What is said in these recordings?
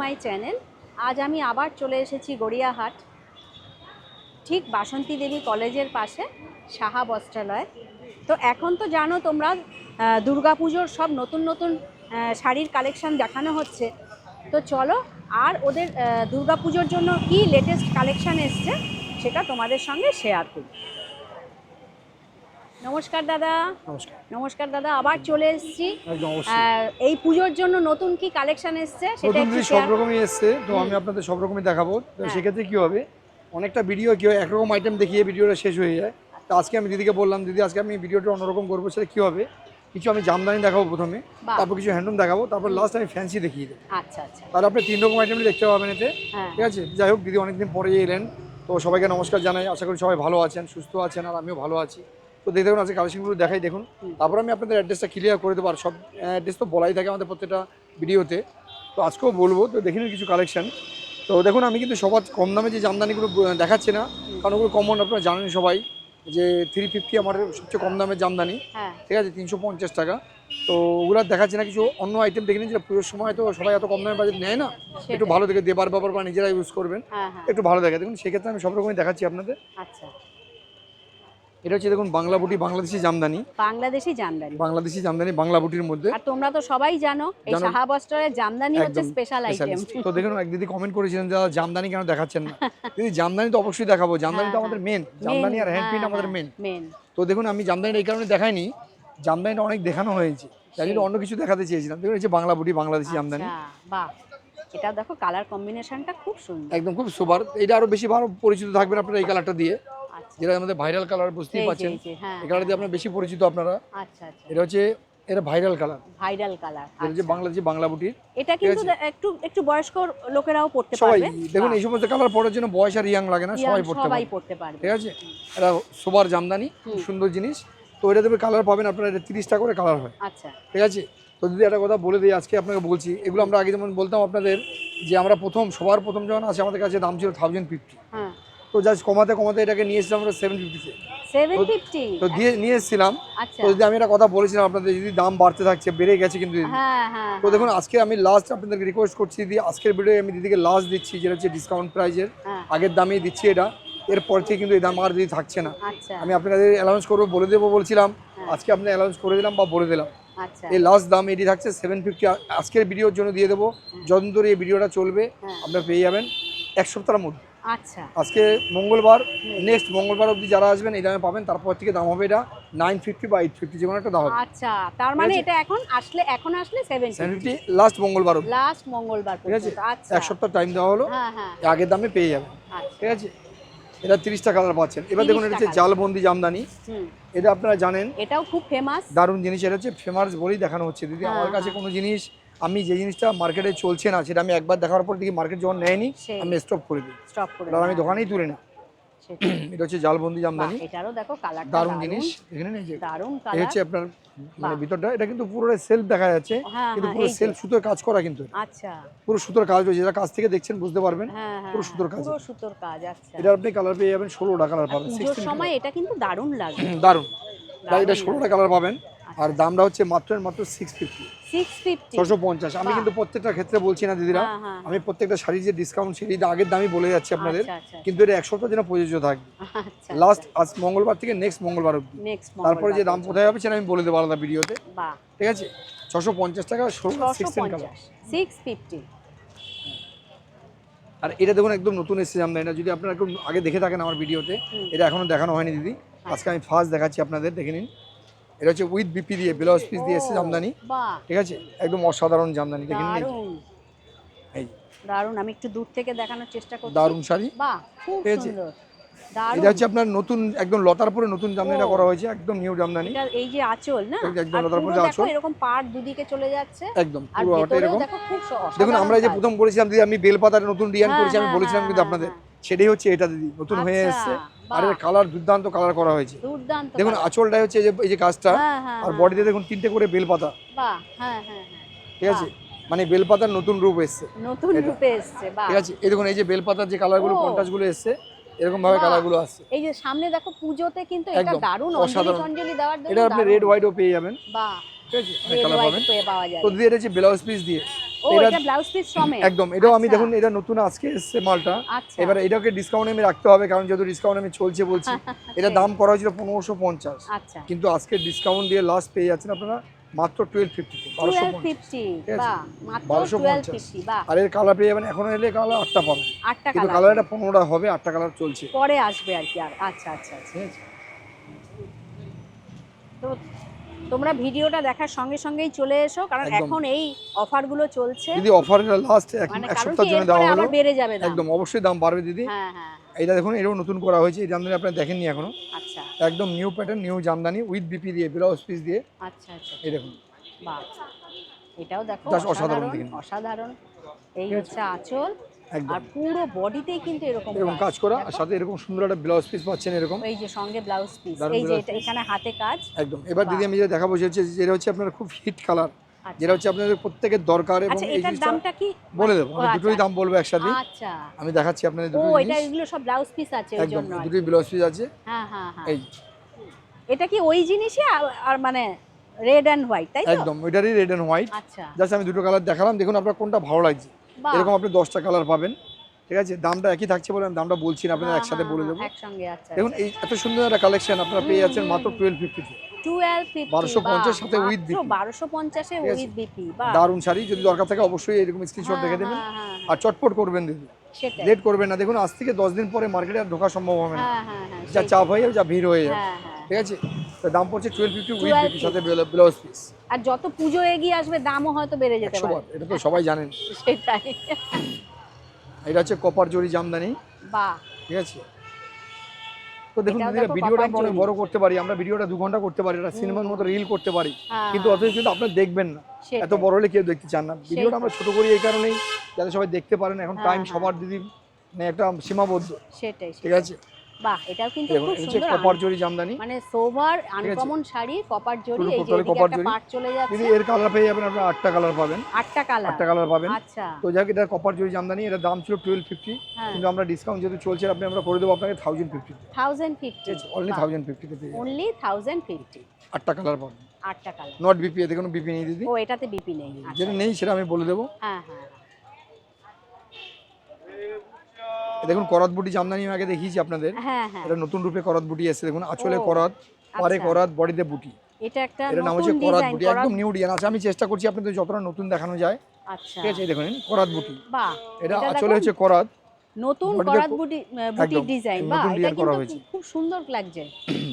My channel. আজ আমি আবার চলে এসেছি গড়িয়াহাট, ঠিক বাসন্তী দেবী কলেজের পাশে সাহা বস্ত্রালয়। তো এখন তো জানো তোমরা দুর্গাপুজোর সব নতুন নতুন শাড়ির কালেকশন দেখানো হচ্ছে। তো চলো আর ওদের দুর্গাপুজোর জন্য কি লেটেস্ট কালেকশন এসছে সেটা তোমাদের সঙ্গে শেয়ার করি। নমস্কার দাদা। নমস্কার। নমস্কার দাদা, আবার চলে এসেছি। এই পুজোর জন্য নতুন কি কালেকশন এসছে সেটা একটু সব রকমই এসছে, তো আমি আপনাদের সব রকমই দেখাবো। তো সেক্ষেত্রে কি হবে, অনেকটা ভিডিও কি হয় একরকম আইটেম দেখিয়ে ভিডিওটা শেষ হয়ে যায়। তো আজকে আমি দিদিকে বললাম, দিদি আজকে আমি ভিডিওটা অন্যরকম করবো। সেটা কি হবে, কিছু আমি জামদানি দেখাবো প্রথমে, তারপর কিছু হ্যান্ডলুম দেখাবো, তারপর লাস্ট আমি ফ্যান্সি দেখিয়ে দেবো। আচ্ছা আচ্ছা, তাহলে আপনি 3 রকম আইটেমই দেখতে পাবেন এতে। ঠিক আছে, যাই হোক দিদি অনেকদিন পরে এলেন, তো সবাইকে নমস্কার জানাই। আশা করি সবাই ভালো আছেন, সুস্থ আছেন, আর আমিও ভালো আছি। তো দেখতে দেখুন আজকে কালেকশনগুলো দেখাই দেখুন, তারপর আমি আপনাদের অ্যাড্রেসটা ক্লিয়ার করে দেবো। আর সব অ্যাড্রেস তো বলাই থাকে আমাদের প্রত্যেকটা ভিডিওতে, তো আজকেও বলবো। তো দেখে নিন কিছু কালেকশন। তো দেখুন আমি কিন্তু সবার কম দামে যে জামদানিগুলো দেখাচ্ছি না, কারণ ওগুলো কমন আপনারা জানেন সবাই, যে 350 আমার সবচেয়ে কম দামের জামদানি। ঠিক আছে, 350 টাকা। তো ওগুলো দেখাচ্ছি না, কিছু অন্য আইটেম দেখে নিন, যেটা পুজোর সময় তো সবাই এত কম দামের বাজেট নেয় না, একটু ভালো দেখে দেবার বাবার বা নিজেরা ইউজ করবেন, একটু ভালো দেখে দেখুন। সেক্ষেত্রে আমি সব রকমই দেখাচ্ছি আপনাদের। আচ্ছা, এটা হচ্ছে দেখুন বাংলা বুটি, বাংলাদেশি জামদানি। বাংলাদেশি জামদানি বাংলা বুটির মধ্যে। আর তোমরা তো সবাই জানো এই সাহা বস্ত্রের জামদানি হচ্ছে স্পেশাল আইটেম। তো দেখুন এক দিদি কমেন্ট করেছিলেন যে জামদানি কেন দেখাচ্ছেন না। দিদি জামদানি তো অবশ্যই দেখাবো, জামদানি তো আমাদের মেন, জামদানি আর হ্যান্ড প্রিন্ট আমাদের মেন। তো দেখুন আমি জামদানিটা এই কারণে দেখাইনি, জামদানিটা অনেক দেখানো হয়েছে, তাই জন্য অন্য কিছু দেখাতে চেয়েছিলাম। দেখুন এই যে বাংলা বুটি, বাংলাদেশি জামদানি। বাহ, এটা দেখো কালার কম্বিনেশনটা খুব সুন্দর, একদম খুব সুপার। এটা আরো বেশি ভালো পরিচিত থাকবেন আপনারা এই কালারটা দিয়ে, যেটা আমাদের ভাইরাল কালার, বুঝতেই পারছেন। এই কালার দিয়ে আপনারা বেশি পরিচিত আপনারা। আচ্ছা আচ্ছা, এটা হচ্ছে এটা ভাইরাল কালার। এটা যে বাংলাদেশি বাংলা বুটির, এটা কিন্তু একটু একটু বয়স্ক লোকেরাও পড়তে পারবে। সবাই দেখুন এই সমস্ত কালার পরার জন্য বয়স আর ইয়াং লাগে না, সবাই পড়তে পারবে। ঠিক আছে, এটা সোবার জামদানি, খুব সুন্দর জিনিস। তো এটা দেবে কালার পাবেন আপনারা, এটা 30টা করে কালার হয়। আচ্ছা, ঠিক আছে। তো যদি একটা কথা বলে দিই, আজকে আপনাকে বলছি, এগুলো আমরা আগে যেমন বলতাম আপনাদের, যে আমরা সবার প্রথম যখন আসে আমাদের কাছে দাম ছিল 1050। তো জাস্ট কমাতে কমাতে এটাকে নিয়ে এসেছিলাম আমরা 750-তে। তো দিয়ে নিয়ে এসেছিলাম। তো যদি আমি একটা কথা বলেছিলাম আপনাদের, যদি দাম বাড়তে থাকছে, বেড়ে গেছে কিন্তু দিদি। তো দেখুন আজকে আমি লাস্ট আপনাদেরকে রিকোয়েস্ট করছি, দিদি আজকের ভিডিও আমি দিদিকে লাস্ট দিচ্ছি, যেটা হচ্ছে ডিসকাউন্ট প্রাইজের, আগের দামেই দিচ্ছি এটা। এরপর থেকে কিন্তু এই দাম আর দিদি থাকছে না। আমি আপনাদের অ্যানাউন্স করবো, বলে দেবো বলছিলাম, আজকে আপনি অ্যানাউন্স করে দিলাম বা বলে দিলাম, এই লাস্ট দাম এটি থাকছে 750। আজকের ভিডিওর জন্য দিয়ে দেবো, যতদিন ধরে এই ভিডিওটা চলবে আপনারা পেয়ে যাবেন 1 সপ্তাহের মধ্যে। আচ্ছা, আজকে মঙ্গলবার, নেক্সট মঙ্গলবার অবধি যারা আসবেন এই দামে পাবেন। তারপর থেকে দাম হবে এটা 950 বা 850, যে কোনো একটা দাম হবে। আচ্ছা, তার মানে এটা এখন আসলে 750 লাস্ট মঙ্গলবার অবধি। ঠিক আছে, আচ্ছা, 1 সপ্তাহ টাইম দেওয়া হলো, আগের দামে পেয়ে যাবেন। ঠিক আছে, এটা 30টা কালার পাচ্ছেন। এবার দেখুন এটা হচ্ছে জালবন্দি জামদানি। এটা আপনারা জানেন, এটাও খুব ফেমাস, দারুণ জিনিস। এটা হচ্ছে ফেমাস বলেই দেখানো হচ্ছে দিদি। আমার কাছে কোনো জিনিস, আমি যে জিনিসটা মার্কেটে চলছে না, সেটা আমি একবার দেখার পর দেখি মার্কেট যখন নেয়নি, আমি স্টপ করে দিই, আমি দোকানেই তুলে না। এটা হচ্ছে জালবন্দি জামদানি, এটারও দেখো কালারটা দারুণ জিনিস। দেখেন এই যে দারুণ এই কালার, হচ্ছে আপনার মানে ভিতরটা, এটা কিন্তু পুরো সেলফ দেখা যাচ্ছে, কিন্তু পুরো সেলফ সুতোর কাজ করা, কিন্তু আচ্ছা পুরো সুতোর কাজ রয়েছে, যারা কাছ থেকে দেখছেন বুঝতে পারবেন, পুরো সুতোর কাজ। আচ্ছা, এটা আপনি কালার পেয়ে যাবেন 16টা কালার পাবেন। পুজোর সময় এটা কিন্তু দারুণ লাগে, দারুণ। এটা 16টা কালার পাবেন, আর দামটা হচ্ছে মাত্র 650। 650। আমি কিন্তু প্রত্যেকটা ক্ষেত্রে বলছি না দিদিরা, আমি প্রত্যেকটা শাড়ি যে ডিসকাউন্ট সেটা আগের দামই বলে যাচ্ছি আপনাদের, কিন্তু এটা 1 সপ্তাহ যেন প্রযোজ্য থাকবে, লাস্ট আজ মঙ্গলবার থেকে নেক্সট মঙ্গলবার অবধি। তারপরে যে দাম কোথায় হবে সেটা আমি বলে দেবো আলাদা ভিডিওতে। ঠিক আছে, 650 টাকা 16 কালার 650। আর এটা দেখুন একদম নতুন এসেছে জামদানি। এটা যদি আপনারা একটু আগে দেখে থাকেন আমার ভিডিওতে, এটা এখনো দেখানো হয়নি দিদি, আজকে আমি ফার্স্ট দেখাচ্ছি আপনাদের, দেখে নিন। এটা হচ্ছে উইথ বিপি দিয়ে, ব্লাউজ পিস দিয়ে এসেছে জামদানি। ঠিক আছে, একদম অসাধারণ জামদানি, দেখে নিন। এই দারুণ, আমি একটু দূর থেকে দেখানোর চেষ্টা করছি। দারুণ শাড়ি, বাহ, খুব সুন্দর। এটা হচ্ছে আপনার নতুন, একদম লতার পরে নতুন জামদানিটা করা হয়েছে, একদম নিউ জামদানি। এটা এই যে আঁচল না, একদম লতার পরে আঁচল, এরকম পাড় দুদিকে চলে যাচ্ছে, একদম পুরো ওটা এরকম। দেখো দেখুন আমরা যে প্রথম বলেছিলাম দিদি, আমি বেলপাতার নতুন ডিজাইন করেছি, আমি বলেছিলাম কিন্তু আপনাদের, সেটাই হচ্ছে এটা দিদি, নতুন হয়ে এসেছে। আর এর কালার দুর্দান্ত কালার করা হয়েছে, দেখুন আঁচলটা হচ্ছে এই যে কাজটা, আর বডিতে দেখুন 3টে করে বেলপাতা। ঠিক আছে, মানে বেলপাতার নতুন রূপ এসেছে, ঠিক আছে। এই দেখুন এই যে বেলপাতার যে কালারগুলো, কন্ট্রাস্টগুলো এসেছে, এরকম ভাবে কালারগুলো আসছে। এই যে সামনে দেখো পুজোতে কিন্তু এটা দারুণ অঞ্জলি দেওয়ার জন্য, এটা আপনি রেড হোয়াইটও পেয়ে যাবেন। বাহ, ঠিক আছে, কালার পাবেন। তো দিয়ে এটা হচ্ছে ব্লাউজ পিস দিয়ে, ও এটা ব্লাউজ পিস সমেত একদম। এটাও আমি দেখুন এটা নতুন আজকে এসেছে মালটা, আচ্ছা এবার এটাকে ডিসকাউন্টে আমি রাখতে হবে, কারণ যেহেতু ডিসকাউন্ট আমি চলছে বলছি। এটা দাম করা হয়েছিল 1550, আচ্ছা কিন্তু আজকে ডিসকাউন্ট দিয়ে লাস্ট পেয়ে যাচ্ছেন আপনারা মাত্র 1250, 1250 বাহ মাত্র 1250 বাহ। আর এর কালার পেয়ে যাবেন, এখন এলে কালার 8টা পাবেন, 8টা কিন্তু কালার কালারটা 15টা হবে, 8টা কালার চলছে পরে আসবে আর কি। আর আচ্ছা আচ্ছা আচ্ছা। ঠিক আছে। তো তোমরা ভিডিওটা দেখার সঙ্গে সঙ্গেই চলে এসো, কারণ একদম। এখন এই অফারগুলো চলছে, দিদি অফারটা লাস্ট এক মানে কারণ সপ্তাহের কি জন্য এরপরে দেওয়া হলো, আবার বেড়ে যাবে দাম। একদম অবশ্যই দাম বাড়বে দিদি। হ্যাঁ হ্যাঁ এটা দেখুন এটাও নতুন করা হয়েছে, এই জামদানি আপনারা দেখেননি এখনো, আচ্ছা একদম new pattern new Jamdani with BP দিয়ে ব্লাউজ পিস দিয়ে, আচ্ছা আচ্ছা এই দেখুন বাহ। এটাও দেখো Just অসাধারণ অসাধারণ দেখেন। অসাধারণ। এই ঠিক আছে। হচ্ছে আঁচল, একদম আর পুরো বডিতেই কিন্তু এরকম এরকম কাজ করা, আর সাথে এরকম সুন্দর একটা ব্লাউজ পিস পাচ্ছেন এরকম, এই যে সঙ্গে ব্লাউজ পিস, দারুণ এই যে blouse এটা piece। এখানে হাতে কাজ। একদম। এবার দিদি বাহ। আমি যেটা দেখাবো সেটা হচ্ছে যেটা হচ্ছে আপনার খুব হিট কালার, আচ্ছা। যেটা হচ্ছে আপনাদের প্রত্যেকের দরকার, এবং আচ্ছা এই এটার জিনিসটা দামটা কি বলে দেবো, ও, আমি দুটোই আচ্ছা। দাম বলবো একসাথে, আচ্ছা আমি দেখাচ্ছি আপনাদের ও দুটো এটা জিনিস। এগুলো সব ব্লাউজ পিস আছে ওই একদম জন্য আর দুটোই কি। ব্লাউজ পিস আছে, হ্যাঁ হ্যাঁ হ্যাঁ। এই এটা কি ওই জিনিসই আর মানে রেড অ্যান্ড হোয়াইট তাই তো? একদম ওইটারই রেড এন্ড হোয়াইট। আচ্ছা জাস্ট আমি দুটো কালার দেখালাম, দেখুন আপনার কোনটা ভালো লাগছে, বাহ। এরকম আপনি 10টা কালার পাবেন, ঠিক আছে। দামটা একই থাকছে বলে আমি দামটা বলছি না, আপনাদের হ্যাঁ, একসাথে হ্যাঁ, বলে হ্যাঁ, দেবো। একসঙ্গে আচ্ছা দেখুন এই এত সুন্দর একটা কালেকশন আপনারা পেয়ে যাচ্ছেন মাত্র 1250 1250 1250 সাথে with BP 1250 এ ঠিক আছে। উইথ বিপি বাহ। দারুণ শাড়ি, যদি দরকার থাকে অবশ্যই এরকম স্ক্রিনশট হ্যাঁ, দেখে দেবেন, হ্যাঁ, হ্যাঁ, হ্যাঁ, আর চটপট করবেন দিদি, সেটাই। লেট করবেন না। দেখুন আজ থেকে 10 দিন পরে মার্কেটে আর ঢোকা সম্ভব হবে না, হ্যাঁ হ্যাঁ হ্যাঁ যা সেই- চাপ হয়ে যাবে, যা ভিড় হয়ে যাবে, হ্যাঁ হ্যাঁ। ঠিক আছে। তো দাম পড়ছে 1250 উইথ 1250 বিপি সাথে ব্লাউজ পিস, আর যত পুজো এগিয়ে আসবে দামও হয়তো বেড়ে যেতে 100 পারে। বার, এটা তো সবাই জানেন। সেটাই এটা হচ্ছে কপার জরি জামদানি, বাহ। ঠিক আছে। তো দেখুন এটাও দিদি, দেখো ভিডিওটা কপার আমরা অনেক জরি। বড় করতে পারি, আমরা ভিডিওটা 2 ঘন্টা করতে পারি, এটা সিনেমার মতো রিল করতে পারি, হ্যাঁ, কিন্তু অথচ কিন্তু আপনারা দেখবেন না, সেটাই। এত বড় হলে কেউ দেখতে চান না। ভিডিওটা আমরা ছোট করি এই কারণেই, যাতে সবাই দেখতে পারেন, এখন হ্যাঁ, টাইম হ্যাঁ। সবার দিদি মানে একটা সীমাবদ্ধ, সেটাই ঠিক আছে। বাহ। এটাও কিন্তু দেখুন খুব এটা হচ্ছে সুন্দর কপার জরি জামদানি, মানে সোভার আনকমন শাড়ি কপার জরি, পুরো এই যে totally এদিকে কপার একটা জরি। পাট চলে দিদি যাচ্ছে, এর কালার পেয়ে যাবেন আপনারা 8টা কালার পাবেন, 8টা কালার 8টা কালার পাবেন। আচ্ছা তো যাক, এটা কপার জরি জামদানি, এটা দাম ছিল 1250, হ্যাঁ। কিন্তু আমরা ডিসকাউন্ট যেহেতু চলছে আপনি আমরা করে দেবো আপনাকে 1050, 1050 অনলি 1050 তে পেয়ে যাবেন। অনলি 1050 8টা কালার পাবেন, 8টা কালার। নট বিপি, এতে কোনো বিপি নেই দিদি, ও এটাতে বিপি নেই আচ্ছা। যেটা নেই সেটা আমি বলে দেবো। হ্যাঁ হ্যাঁ দেখুন করাত বুটি জামদানি আমি আগে দেখিয়েছি আপনাদের, হ্যাঁ হ্যাঁ। এটা নতুন রূপে করাত বুটি এসেছে, দেখুন আঁচলে ও, করাত, পারে আচ্ছা। করাত, বডিতে বুটি, এটা একটা এটার নাম নতুন হচ্ছে করাত ডিজাইন বুটি, একদম নিউ ডিজাইন আছে। আমি চেষ্টা করছি আপনাদের যতটা নতুন দেখানো যায়, আচ্ছা ঠিক আছে। এই দেখুন করাত বুটি, বাহ। এটা এটা আঁচলে দেখুন, হচ্ছে করাত, নতুন বডিতে করাত বুটির একদম, ডিজাইন, নতুন বাহ এটা ডিজাইন করা কিন্তু হয়েছে। খুব সুন্দর লাগছে।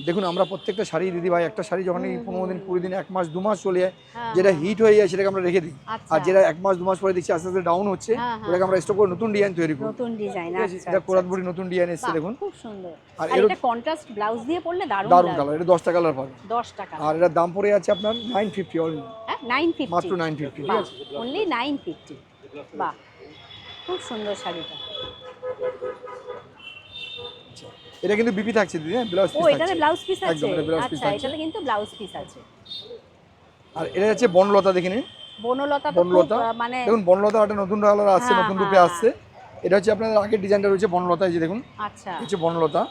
দেখুন আমরা প্রত্যেকটা শাড়ি দিদি ভাই, একটা শাড়ি যখন এই 15 দিন 20 দিন 1 মাস 2 মাস চলে যায়, হ্যাঁ, যেটা হিট হয়ে যায় সেটাকে আমরা রেখে দিই, আচ্ছা। আর যেটা 1 মাস 2 মাস পরে দেখছি আস্তে আস্তে ডাউন হচ্ছে, হ্যাঁ, হ্যাঁ, ওটাকে আমরা স্টক করে নতুন ডিজাইন তৈরি করি, নতুন ডিজাইন ঠিক আছে। আচ্ছা এটা করাত আচ্ছা, বুটি নতুন ডিজাইন এসেছে বাহ, দেখুন, খুব সুন্দর। আর আর এর এটা কন্ট্রাস্ট ব্লাউজ দিয়ে পরলে দারুণ দারুণ লাগবে। কালার, এটা 10টা কালার পাবেন, 10 টাকা আর এটার দাম পড়ে যাচ্ছে আপনার 950 অনলি, হ্যাঁ 950 মাত্র 950, ঠিক বাহ, আছে। অনলি 950 বাহ, খুব সুন্দর শাড়িটা। এটা কিন্তু বিপি থাকছে দিদি, হ্যাঁ ব্লাউজ ও পিস এটাতে থাকছে, ব্লাউজ পিস আছে, একদম, এটা blouse piece আচ্ছা আছে। এটাতে কিন্তু ব্লাউজ পিস আছে। আর এটা হচ্ছে বনলতা, দেখে নিন বনলতা তো খুব বনলতা, মানে দেখুন বনলতা একটা নতুন কালার আসছে, হ্যাঁ, নতুন হ্যাঁ, রূপে হ্যাঁ। আসছে। এটা হচ্ছে আপনাদের আগের ডিজাইনটা রয়েছে বনলতা, এই যে দেখুন আচ্ছা এটা হচ্ছে বনলতা,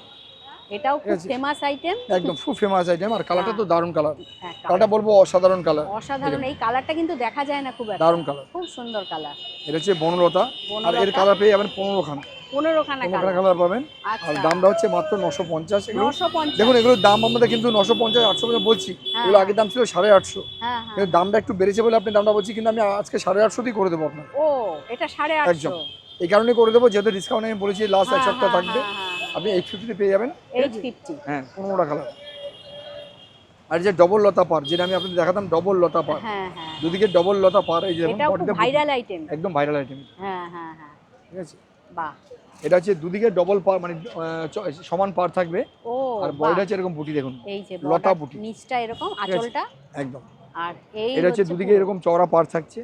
এটাও খুব আছে। Famous item. একদম খুব ফেমাস আইটেম, আর কালারটা তো দারুণ কালার, হ্যাঁ কালারটা বলবো অসাধারণ কালার, অসাধারণ, এই কালারটা কিন্তু দেখা যায় না খুব একটা, দারুণ কালার। খুব সুন্দর কালার। এটা হচ্ছে বনলতা, আর এর বনলতা। কালার পেয়ে যাবেন 15 খানা, 15 খানা 15 কালার কালার পাবেন, আর আচ্ছা দামটা হচ্ছে মাত্র 950। এগুলো 950 দেখুন এগুলোর দাম আমাদের কিন্তু 950 850 বলছি, হ্যাঁ, এগুলো আগের দাম ছিল 850, হ্যাঁ হ্যাঁ। কিন্তু দামটা একটু বেড়েছে বলে আপনি দামটা বলছি, কিন্তু আমি আজকে 850 করে দেবো আপনার, ও এটা 850 একদম এই কারণে করে দেবো, যেহেতু ডিসকাউন্ট আমি বলেছি লাস্ট এক হ্যাঁ, সপ্তাহ হ্যাঁ, থাকবে, হ্যাঁ, হ্যাঁ। আপনি 850 পেয়ে যাবেন, 850 হ্যাঁ 15টা কালার। আর যে ডবল লতা পার, যেটা আমি আপনাদের দেখাতাম ডবল লতা পার, হ্যাঁ হ্যাঁ, দুদিকে ডবল লতা পার, এই যে এটাও খুব বডিতে ভাইরাল আইটেম। একদম ভাইরাল আইটেম, হ্যাঁ হ্যাঁ হ্যাঁ, ঠিক আছে। বাহ। এটা হচ্ছে দুদিকে ডবল পার, মানে সমান পার থাকবে, ও আর বাহ। বডিটা হচ্ছে এরকম বুটি, দেখুন এই যে লতা লতা বুটি, নিচটা এরকম, ঠিক আছে? আঁচলটা, একদম। আর এই এটা হচ্ছে দুদিকে পুরো। এরকম চওড়া পার থাকছে,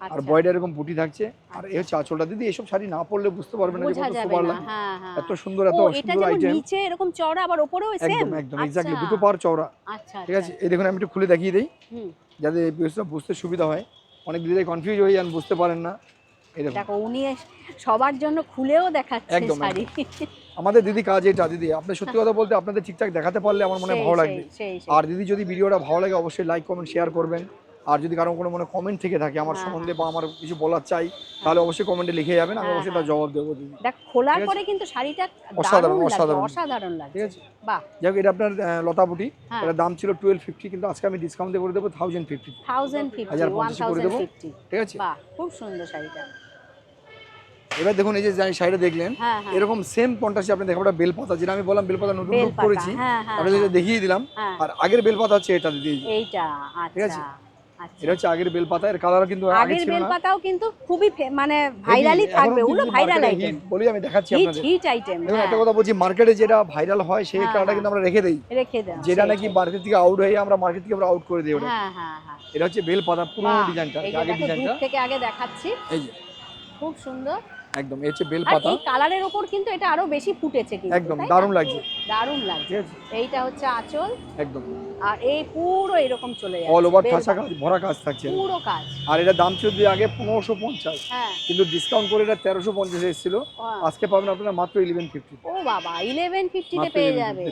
আর আচ্ছা, বডিটা এরকম বুটি থাকছে, আর এই হচ্ছে আঁচলটা। দিদি এসব শাড়ি না পরলে বুঝতে পারবেন না যে বোঝা কত যাবে সুপার না, লাগে, হ্যাঁ হ্যাঁ। এত সুন্দর, এত ও এটা সুন্দর যেমন আইটেম, নিচে এরকম চওড়া আবার উপরেও সেম, একদম একদম এক্স্যাক্টলি দুটো পার চওড়া, আচ্ছা ঠিক আছে। এই দেখুন আমি একটু খুলে দেখিয়ে দিই, হুম, যাতে এই বিষয়টা বুঝতে সুবিধা হয়, অনেক দিদি কনফিউজ হয়ে যান, বুঝতে পারেন না। এই দেখুন দেখো উনি সবার জন্য খুলেও দেখাচ্ছে একদম, শাড়ি। আমাদের দিদি কাজ এটা। দিদি আপনি সত্যি কথা বলতে আপনাদের ঠিকঠাক দেখাতে পারলে আমার মনে হয় সেই, ভালো সেই, লাগবে। সেই, সেই। আর দিদি যদি ভিডিওটা ভালো লাগে অবশ্যই লাইক কমেন্ট শেয়ার করবেন, আর যদি কারো কোনো মনে কমেন্ট থেকে থাকে আমার সম্বন্ধে বা আমার কিছু বলার চাই, তাহলে অবশ্যই কমেন্টে লিখে যাবেন, আমি অবশ্যই তার জবাব দেবো দিদি। দেখ খোলার পরে কিন্তু শাড়িটা অসাধারণ অসাধারণ লাগে, ঠিক আছে। বাহ, যাক এটা আপনার লতা বুটি, এটা দাম ছিল 1250, কিন্তু আজকে আমি ডিসকাউন্টে করে দেবো 1050, 1050 করে দেবো, ঠিক আছে। বাহ, খুব সুন্দর শাড়িটা। এবার দেখুন এই যে শাড়িটা দেখলেন, এরকম সেম কন্ট্রাস্টে আপনি দেখেন, ওটা বেলপাতা, যেটা আমি বললাম বেলপাতা নতুন লুক করেছি, আপনাদের দেখিয়ে দিলাম। আর আগের বেলপাতা হচ্ছে এটা দিদি, এইটা, ঠিক আছে। এটা হচ্ছে আগের বেলপাতা, এর কালার কিন্তু আগে ছিল না। আগের বেলপাতাও কিন্তু খুবই মানে ভাইরালই থাকবে, ওগুলো ভাইরাল আইটেম বলি, আমি দেখাচ্ছি আপনাদের হিট আইটেম। দেখুন একটা কথা বলছি, মার্কেটে যেটা ভাইরাল হয় সেই কালারটা কিন্তু আমরা রেখে দেই, যেটা নাকি মার্কেট থেকে আউট হয়ে আমরা মার্কেট থেকে আমরা আউট করে দিই ওটা। এটা হচ্ছে বেলপাতা পুরো ডিজাইনটা, আগের ডিজাইনটা থেকে আগে দেখাচ্ছি, এই যে খুব সুন্দর একদম, এই হচ্ছে বেলপাতা। এই কালারের উপর কিন্তু এটা আরো বেশি ফুটেছে, কিন্তু একদম দারুণ লাগছে, দারুণ লাগছে। এইটা হচ্ছে আঁচল, একদম, আর এই পুরো এরকম চলে যাচ্ছে, অল ওভার ঠাসা কাজ, ভরা কাজ থাকছে পুরো কাজ। আর এটা দাম ছিল আগে 1550, কিন্তু ডিসকাউন্ট করে এটা 1350 এসেছিল, আজকে পাবেন আপনারা মাত্র 1150। ও বাবা, 1150 তে পেয়ে যাবে।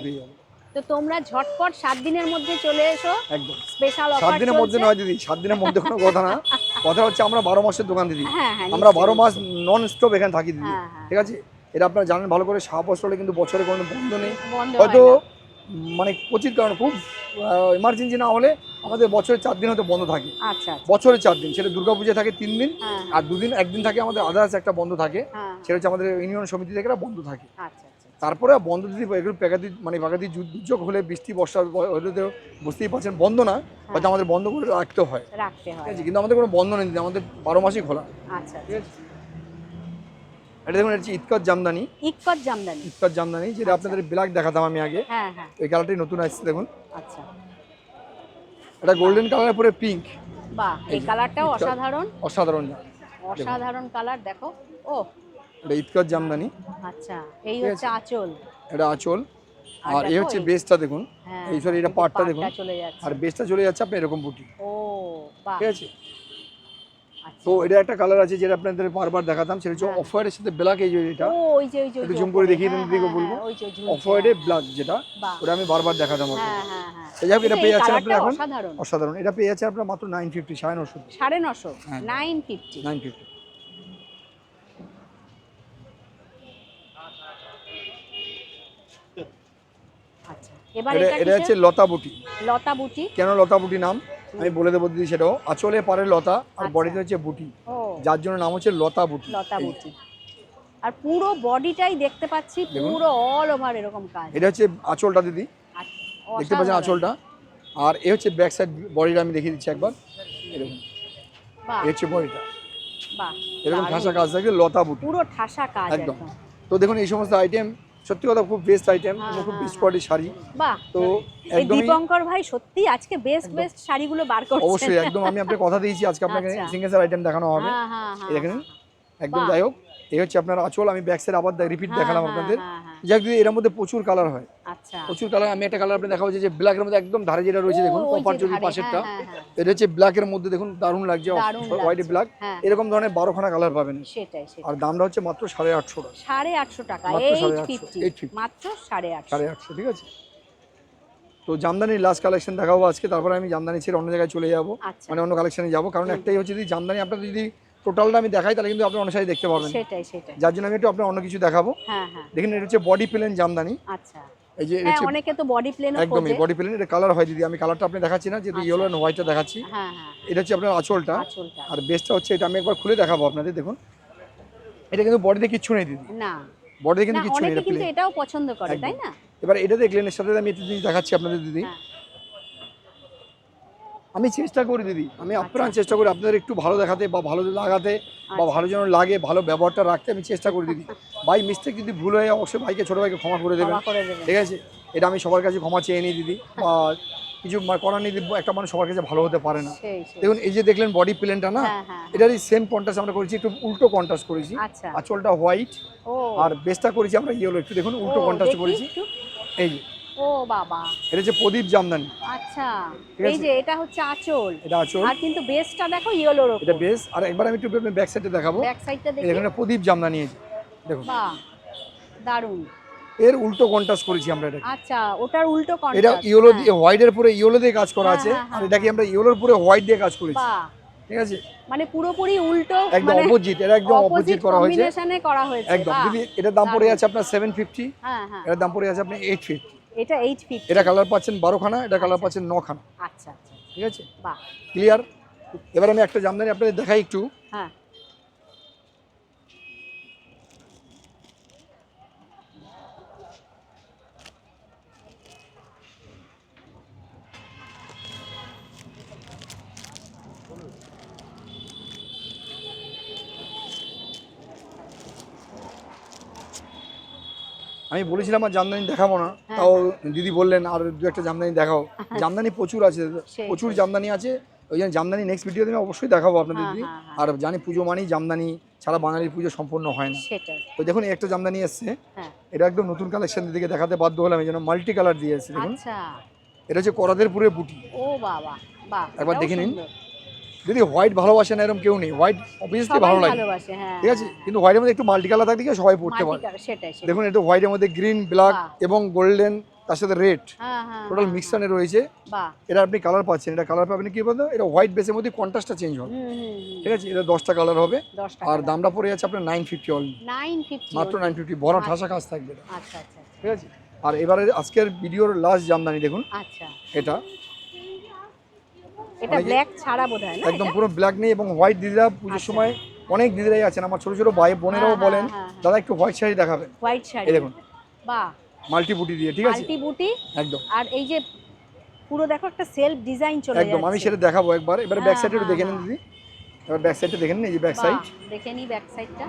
তো তোমরা ঝটপট 7 দিনের মধ্যে চলে এসো, একদম স্পেশাল অফার। 7 দিনের মধ্যে নয় দিদি, 7 দিনের মধ্যে কোনো কথা না, কথা হচ্ছে আমরা 12 মাসের দোকান দিদি, আমরা 12 মাস নন স্টপ এখানে থাকি দিদি, ঠিক আছে। এটা আপনারা জানেন ভালো করে, শাহবাস্টলে কিন্তু বছরে কোনো বন্ধ নেই, হয়তো মানে কোচির কারণে খুব এমার্জেন্সি না হলে আমাদের বছরে 4 দিন হয়তো বন্ধ থাকে। আচ্ছা, বছরে 4 দিন, সেটা দুর্গাপূজা থাকে 3 দিন, আর 2 দিন, একদিন থাকে আমাদের আদার্স একটা বন্ধ থাকে, সেটা হচ্ছে আমাদের ইউনিয়ন সমিতি থেকে বন্ধ থাকে। তারপরে বন্ধ যদি এগুলো প্রাকৃতিক দুর্যোগ হলে, বৃষ্টি বর্ষা হলে তো বুঝতেই পারছেন বন্ধ না, হয়তো আমাদের বন্ধ করে রাখতে হয়, ঠিক আছে, কিন্তু আমাদের কোনো বন্ধ নেই, আমাদের 12 মাসই খোলা। আচ্ছা, ঠিক আছে। এটা দেখুন, এটা হচ্ছে ইতকত জামদানি, যেটা আপনাদের ব্ল্যাক দেখাতাম আমি আগে, ওই কালারটাই নতুন আসছে দেখুন। আচ্ছা, এটা গোল্ডেন কালারের পরে পিঙ্ক, বাহ, এই কালারটাও অসাধারণ, অসাধারণ কালার দেখো। ও, এটা ইতকত জামদানি। আচ্ছা, এই হচ্ছে আঁচল, এটা আঁচল, আর এই হচ্ছে বেসটা দেখুন, এই সরি এটা পাটটা দেখুন, আর বেসটা চলে যাচ্ছে আপনি এরকম বুটি। ও বাহ, ঠিক আছে। তো এটা একটা কালার আছে যেটা আপনাদের বারবার দেখাতাম, সেটা হচ্ছে অফ হোয়াইটের সাথে ব্ল্যাক, এই যে এটা একটু জুম করে দেখিয়ে দেন দিদিকে বলবো, অফ হোয়াইটে ব্ল্যাক যেটা, ওটা আমি বারবার দেখাতাম আপনাদের। যাই হোক, এটা পেয়ে যাচ্ছেন আপনারা এখন, অসাধারণ, এটা পেয়ে যাচ্ছেন আপনারা মাত্র 950, 950, 950। আচ্ছা, এবার এটা হচ্ছে লতা বুটি। কেন লতা বুটি নাম আমি বলে দেবো দিদি, সেটাও আঁচলে পারে লতা, আর বডিতে হচ্ছে বুটি, যার জন্য নাম হচ্ছে লতা বুটি। আর পুরো বডিটাই দেখতে পাচ্ছি, পুরো অল ওভার এরকম কাজ। এটা হচ্ছে আঁচলটা দিদি, দেখতে পাচ্ছেন আঁচলটা, আর এই হচ্ছে ব্যাক সাইড বডিটা, আমি দেখিয়ে দিচ্ছি একবার, এরকম এই হচ্ছে বডিটা, বাহ, এরকম ঠাসা কাজ থাকে, লতা বুটি, পুরো ঠাসা কাজ একদম। তো দেখুন এই সমস্ত আইটেম সত্যি কথা খুব বেস্ট আইটেম, খুব বেস্ট কোয়ালিটির শাড়ি। বাহ, তো একদম দীপঙ্কর ভাই সত্যি আজকে বেস্ট শাড়িগুলো বার করছেন। অবশ্যই, একদম আমি আপনাকে কথা দিয়েছি আজকে আপনাকে সিঙ্গেল আইটেম দেখানো হবে, এই দেখেন একদম। যাই হোক, এই হচ্ছে আপনার আঁচল, আমি ব্যাক সাইড আবার রিপিট দেখালাম আপনাদের। যাক দিদি, এর মধ্যে প্রচুর কালার হয়, প্রচুর কালার। আমি একটা কালার আপনি দেখাবো যে ব্ল্যাকের মধ্যে একদম ধারে যেটা রয়েছে দেখুন, কপার জরি পাশেরটা, এটা হচ্ছে ব্ল্যাকের মধ্যে দেখুন, দারুণ লাগছে, হোয়াইট ব্ল্যাক, এরকম ধরনের 12খানা কালার পাবেন। আর দামটা হচ্ছে মাত্র 850 টাকা, 850 মাত্র 850, ঠিক আছে। তো জামদানির লাস্ট কালেকশন দেখাবো আজকে, তারপরে আমি জামদানি ছেড়ে অন্য জায়গায় চলে যাবো, মানে অন্য কালেকশনে যাবো, কারণ একটাই হচ্ছে যদি জামদানি আপনাদের যদি টোটালটা আমি দেখাই তাহলে কিন্তু আপনি অন্য শাড়ি দেখতে পাবেন, যার জন্য আমি একটু আপনার অন্য কিছু দেখাবো। দেখেন, এটা হচ্ছে বডি প্লেন জামদানি। আচ্ছা, এই যে অনেকে তো বডি প্লেন, একদমই বডি প্লেন, এটা কালার হয় দিদি, আমি কালারটা আপনি দেখাচ্ছি না, যেহেতু ইয়েলো এন্ড হোয়াইটটা দেখাচ্ছি। এটা হচ্ছে আপনার আঁচলটা, আর বেসটা হচ্ছে এটা, আমি একবার খুলে দেখাবো আপনাদের। দেখুন, এটা কিন্তু বডিতে কিচ্ছু নেই দিদি, না বডিতে কিন্তু কিচ্ছু নেই, কিন্তু এটাও পছন্দ করে, তাই না। এবার এটা দেখলেন, এর সাথে আমি একটা জিনিস দেখাচ্ছি আপনাদের দিদি, আমি চেষ্টা করি দিদি, আমি আপ্রাণ চেষ্টা করি আপনাদের একটু ভালো দেখাতে বা ভালো লাগাতে বা ভালো যেন লাগে, ভালো ব্যবহারটা রাখতে আমি চেষ্টা করি দিদি। ভাই মিস্টেক যদি ভুল হয়ে অবশ্যই ভাইকে, ছোটো ভাইকে ক্ষমা করে দেবেন, ঠিক আছে। এটা আমি সবার কাছে ক্ষমা চেয়ে নিই দিদি, বা কিছু করার নেই, একটা মানুষ সবার কাছে ভালো হতে পারে না। দেখুন, এই যে দেখলেন বডি প্লেনটা না, এটারই সেম কন্ট্রাস্ট আমরা করেছি, একটু উল্টো কন্ট্রাস্ট করেছি, আঁচলটা হোয়াইট আর বেসটা করেছি আমরা ইয়েলো, একটু দেখুন উল্টো কন্ট্রাস্ট করেছি। এই যে, ও বাবা, এটা হচ্ছে প্রদীপ জামদানি। আচ্ছা, এই যে এটা হচ্ছে আঁচল, এটা আঁচল, আর কিন্তু বেসটা দেখো ইয়েলোর উপর, এটা বেস। আর একবার আমি একটু ব্যাক সাইডে দেখাবো, ব্যাক সাইডটা দেখি, এখানে প্রদীপ জামদানি, দেখুন, বাহ, দারুণ। এর উল্টো কন্ট্রাস্ট করেছি আমরা এটা। আচ্ছা, ওটার উল্টো এটা কন্ট্রাস্ট। ইয়েলো দিয়ে হোয়াইটের পুরো ইয়েলো দিয়ে কাজ করা আছে, হ্যাঁ, আর এটাকে আমরা ইয়েলোর পুরো হোয়াইট দিয়ে কাজ করেছি। বাহ, ঠিক আছে, মানে পুরোপুরি উল্টো, একদম অপোজিট, এটা একদম অপোজিট করা হয়েছে, কম্বিনেশনে করা হয়েছে। একদম। দিদি এটার দাম পড়ে আছে আপনার 750। হ্যাঁ হ্যাঁ, এটার দাম পড়ে আছে আপনার 850। এটা 850। এটা কালার পাচ্ছেন 12 খানা, এটা কালার পাচ্ছেন 9 খানা। আচ্ছা আচ্ছা, ঠিক আছে, বাহ, ক্লিয়ার। এবার আমি একটা জামদানি আপনাদের দেখাই একটু। হ্যাঁ আমি বলেছিলাম আর জামদানি দেখাবো না, তাও দিদি বললেন আর দু একটা জামদানি দেখাও। জামদানি প্রচুর আছে, প্রচুর জামদানি আছে, ওই জন্য জামদানি নেক্সট ভিডিওতে আমি অবশ্যই দেখাবো আপনাদের দিদি। আর জানি পুজো মানেই জামদানি ছাড়া বাঙালির পুজো সম্পূর্ণ হয় না। তো দেখুন এই একটা জামদানি এসছে, এটা একদম নতুন কালেকশন দিদিকে দেখাতে বাধ্য হলাম, এই জন্য মাল্টি কালার দিয়ে এসছে। দেখুন এটা হচ্ছে করাদেরপুরের বুটি। ও বাবা, বাহ, একবার দেখে নিন দিদি, হোয়াইট ভালোবাসে না এরকম কেউ নেই, হোয়াইট অবভিয়াসলি ভালো লাগে, ঠিক আছে, কিন্তু হোয়াইটের মধ্যে একটু মাল্টি কালার থাকলে কি সবাই পড়তে পারে। দেখুন এটা হোয়াইটের মধ্যে গ্রিন, ব্ল্যাক এবং গোল্ডেন, তার সাথে রেড, টোটাল মিক্সচারে রয়েছে। এটা আপনি কালার পাচ্ছেন, এটা কালার পাবেন কি বলতো, এটা হোয়াইট বেসের মধ্যে কন্ট্রাস্টটা চেঞ্জ হবে। ঠিক আছে, এটা 10টা কালার হবে, আর দামটা পড়ে যাচ্ছে আপনার 950 অনলি, মাত্র 950, ভরা ঠাসা কাজ থাকবে। আচ্ছা আচ্ছা, ঠিক আছে। আর এবারে আজকের ভিডিওর লাস্ট জামদানি দেখুন, আচ্ছা এটা ব্ল্যাক ছাড়া বোধহয় না, একদম পুরো ব্ল্যাক নেই এবং হোয়াইট। দিদিরা পুজোর সময় অনেক দিদিরাই আছেন, আমার ছোট ছোট ভাই বোনেরাও বলেন দাদা একটু হোয়াইট শাড়ি দেখাবেন। হোয়াইট শাড়ি, এই দেখুন, বাহ, মাল্টি বুটি দিয়ে, ঠিক আছে, মাল্টি বুটি একদম। আর এই যে পুরো দেখো একটা সেলফ ডিজাইন চলে যাচ্ছে, একদম আমি সেটা দেখাবো একবার। এবারে ব্যাক সাইডটা একটু দেখে নিন দিদি, এবার ব্যাক সাইডটা দেখে নিন, এই যে ব্যাক সাইড দেখে নি, ব্যাক সাইডটা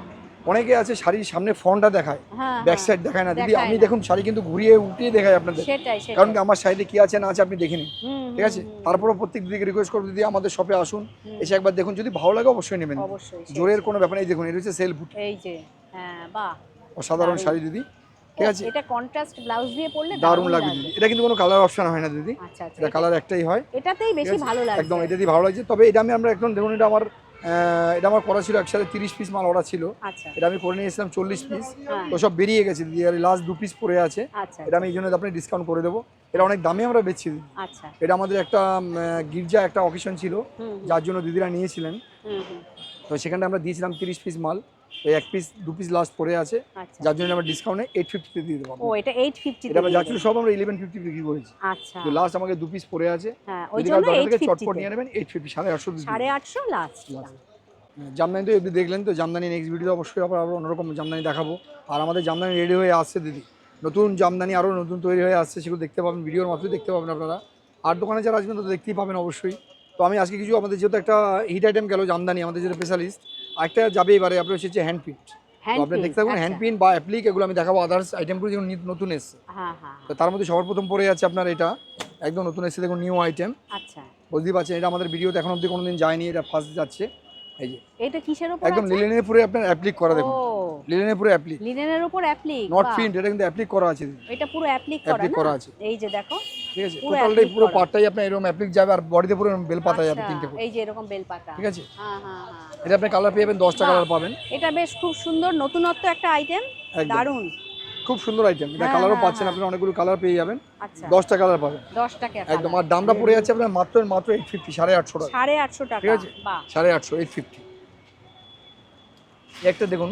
অনেকে আছে শাড়ির সামনে ফ্রন্টটা দেখায়, ব্যাক সাইড দেখায় না দিদি। আমি দেখুন শাড়ি কিন্তু ঘুরিয়ে উঠিয়ে দেখাই আপনাদের, কারণ কি আমার শাড়িতে কি আছে না আছে আপনি দেখে নিন, ঠিক আছে। তারপরে প্রত্যেক দিদিকে রিকোয়েস্ট করবো দিদি আমাদের শপে আসুন, এসে একবার দেখুন, যদি ভালো লাগে অবশ্যই নেবেন, জোরের কোনো ব্যাপার নেই। দেখুন এটা হচ্ছে সেল বুটি, এই যে, হ্যাঁ বাহ, অসাধারণ শাড়ি দিদি, ঠিক আছে। এটা কন্ট্রাস্ট ব্লাউজ দিয়ে পরলে দারুণ লাগবে দিদি। এটা কিন্তু কোনো কালার অপশন হয় না দিদি, এটা কালার একটাই হয়, এটাতেই বেশি ভালো লাগে, একদম এটাতেই ভালো লাগছে। তবে এটা আমরা একদম দেখুন, এটা আমার করা ছিল একসাথে 30 পিস মাল অর্ডার ছিল, এটা আমি করে নিয়েছিলাম 40 পিস, তো সব বেরিয়ে গেছে দিদি, আর লাস্ট 2 পিস পড়ে আছে, এটা আমি এই জন্য আপনি ডিসকাউন্ট করে দেবো। এটা অনেক দামে আমরা বেচছি দিদি। এটা আমাদের একটা গির্জা একটা অকেশন ছিল, যার জন্য দিদিরা নিয়েছিলেন, তো সেখানে আমরা দিয়েছিলাম 30 পিস মাল, এই 1 পিস 2 পিস লাস্ট পড়ে আছে, যার জন্য আমরা ডিসকাউন্টে 850 তে দিয়ে দেবো। ও এটা 850 এটা আমরা যাচ্ছিল সব আমরা 1150 বিক্রি করেছি। আচ্ছা, তো লাস্ট আমাকে 2 পিস পড়ে আছে, ওই জন্য 850 চটপট নিয়ে নেবেন, 850 850 লাস্ট। জামদানি তো আপনি দেখলেন, তো জামদানি নেক্সট ভিডিও অবশ্যই আবার অন্যরকম জামদানি দেখাবো। আর আমাদের জামদানি রেডি হয়ে আসছে দিদি, নতুন জামদানি আরও নতুন তৈরি হয়ে আসছে, সেগুলো দেখতে পাবেন, ভিডিওর মাধ্যমে দেখতে পাবেন আপনারা। আর দোকানে যারা আসবেন তো দেখতেই পাবেন অবশ্যই। তো আমি আজকে কিছু আমাদের যেহেতু একটা হিট আইটেম গেল জামদানি, আমাদের যেটা স্পেশালিস্ট, আরেকটা যাবে এবারে আপনার হচ্ছে হ্যান্ড পিন, তো আপনি দেখতে পাবেন হ্যান্ড পিন বা অ্যাপ্লিক, এগুলো আমি দেখাবো। আদার্স আইটেমগুলো যেগুলো নতুন এসছে, তো তার মধ্যে সবার প্রথম পড়ে যাচ্ছে আপনার এটা একদম নতুন এসছে, দেখুন নিউ আইটেম। আচ্ছা, বুঝতেই পারছেন, এটা আমাদের ভিডিওতে এখন অবধি কোনোদিন যায়নি, এটা ফার্স্ট যাচ্ছে। এই যে এটা কিসের উপর একদম লিনেনের উপরে আপনার অ্যাপ্লিক করা, দেখুন লিনেনের উপরে অ্যাপ্লিক, লিনেনের উপর অ্যাপ্লিক, নট প্রিন্ট, এটা কিন্তু অ্যাপ্লিক করা আছে, এটা পুরো অ্যাপ্লিক করা আছে, এই যে দেখো, ঠিক আছে, টোটালটাই পুরো পার্টটাই আপনার এরকম অ্যাপ্লিক যাবে, আর বডিতে পুরো বেল পাতা যাবে, তিনটে এই যে এরকম বেল পাতা, ঠিক আছে। হ্যাঁ হ্যাঁ হ্যাঁ, এটা আপনি কালার পেয়ে যাবেন, 10টা কালার পাবেন। এটা বেশ খুব সুন্দর নতুনত্ব একটা আইটেম, দারুণ খুব সুন্দর আইটেম। এটা কালারও পাচ্ছেন আপনারা, অনেকগুলো কালার পেয়ে যাবেন, 10টা কালার পাবেন, 10 টাকা একদম। আর দামটা পড়ে যাচ্ছে আপনার মাত্র 850, 850 টাকা, 850 টাকা, ঠিক আছে, বাহ, 850, 850। একটা দেখুন,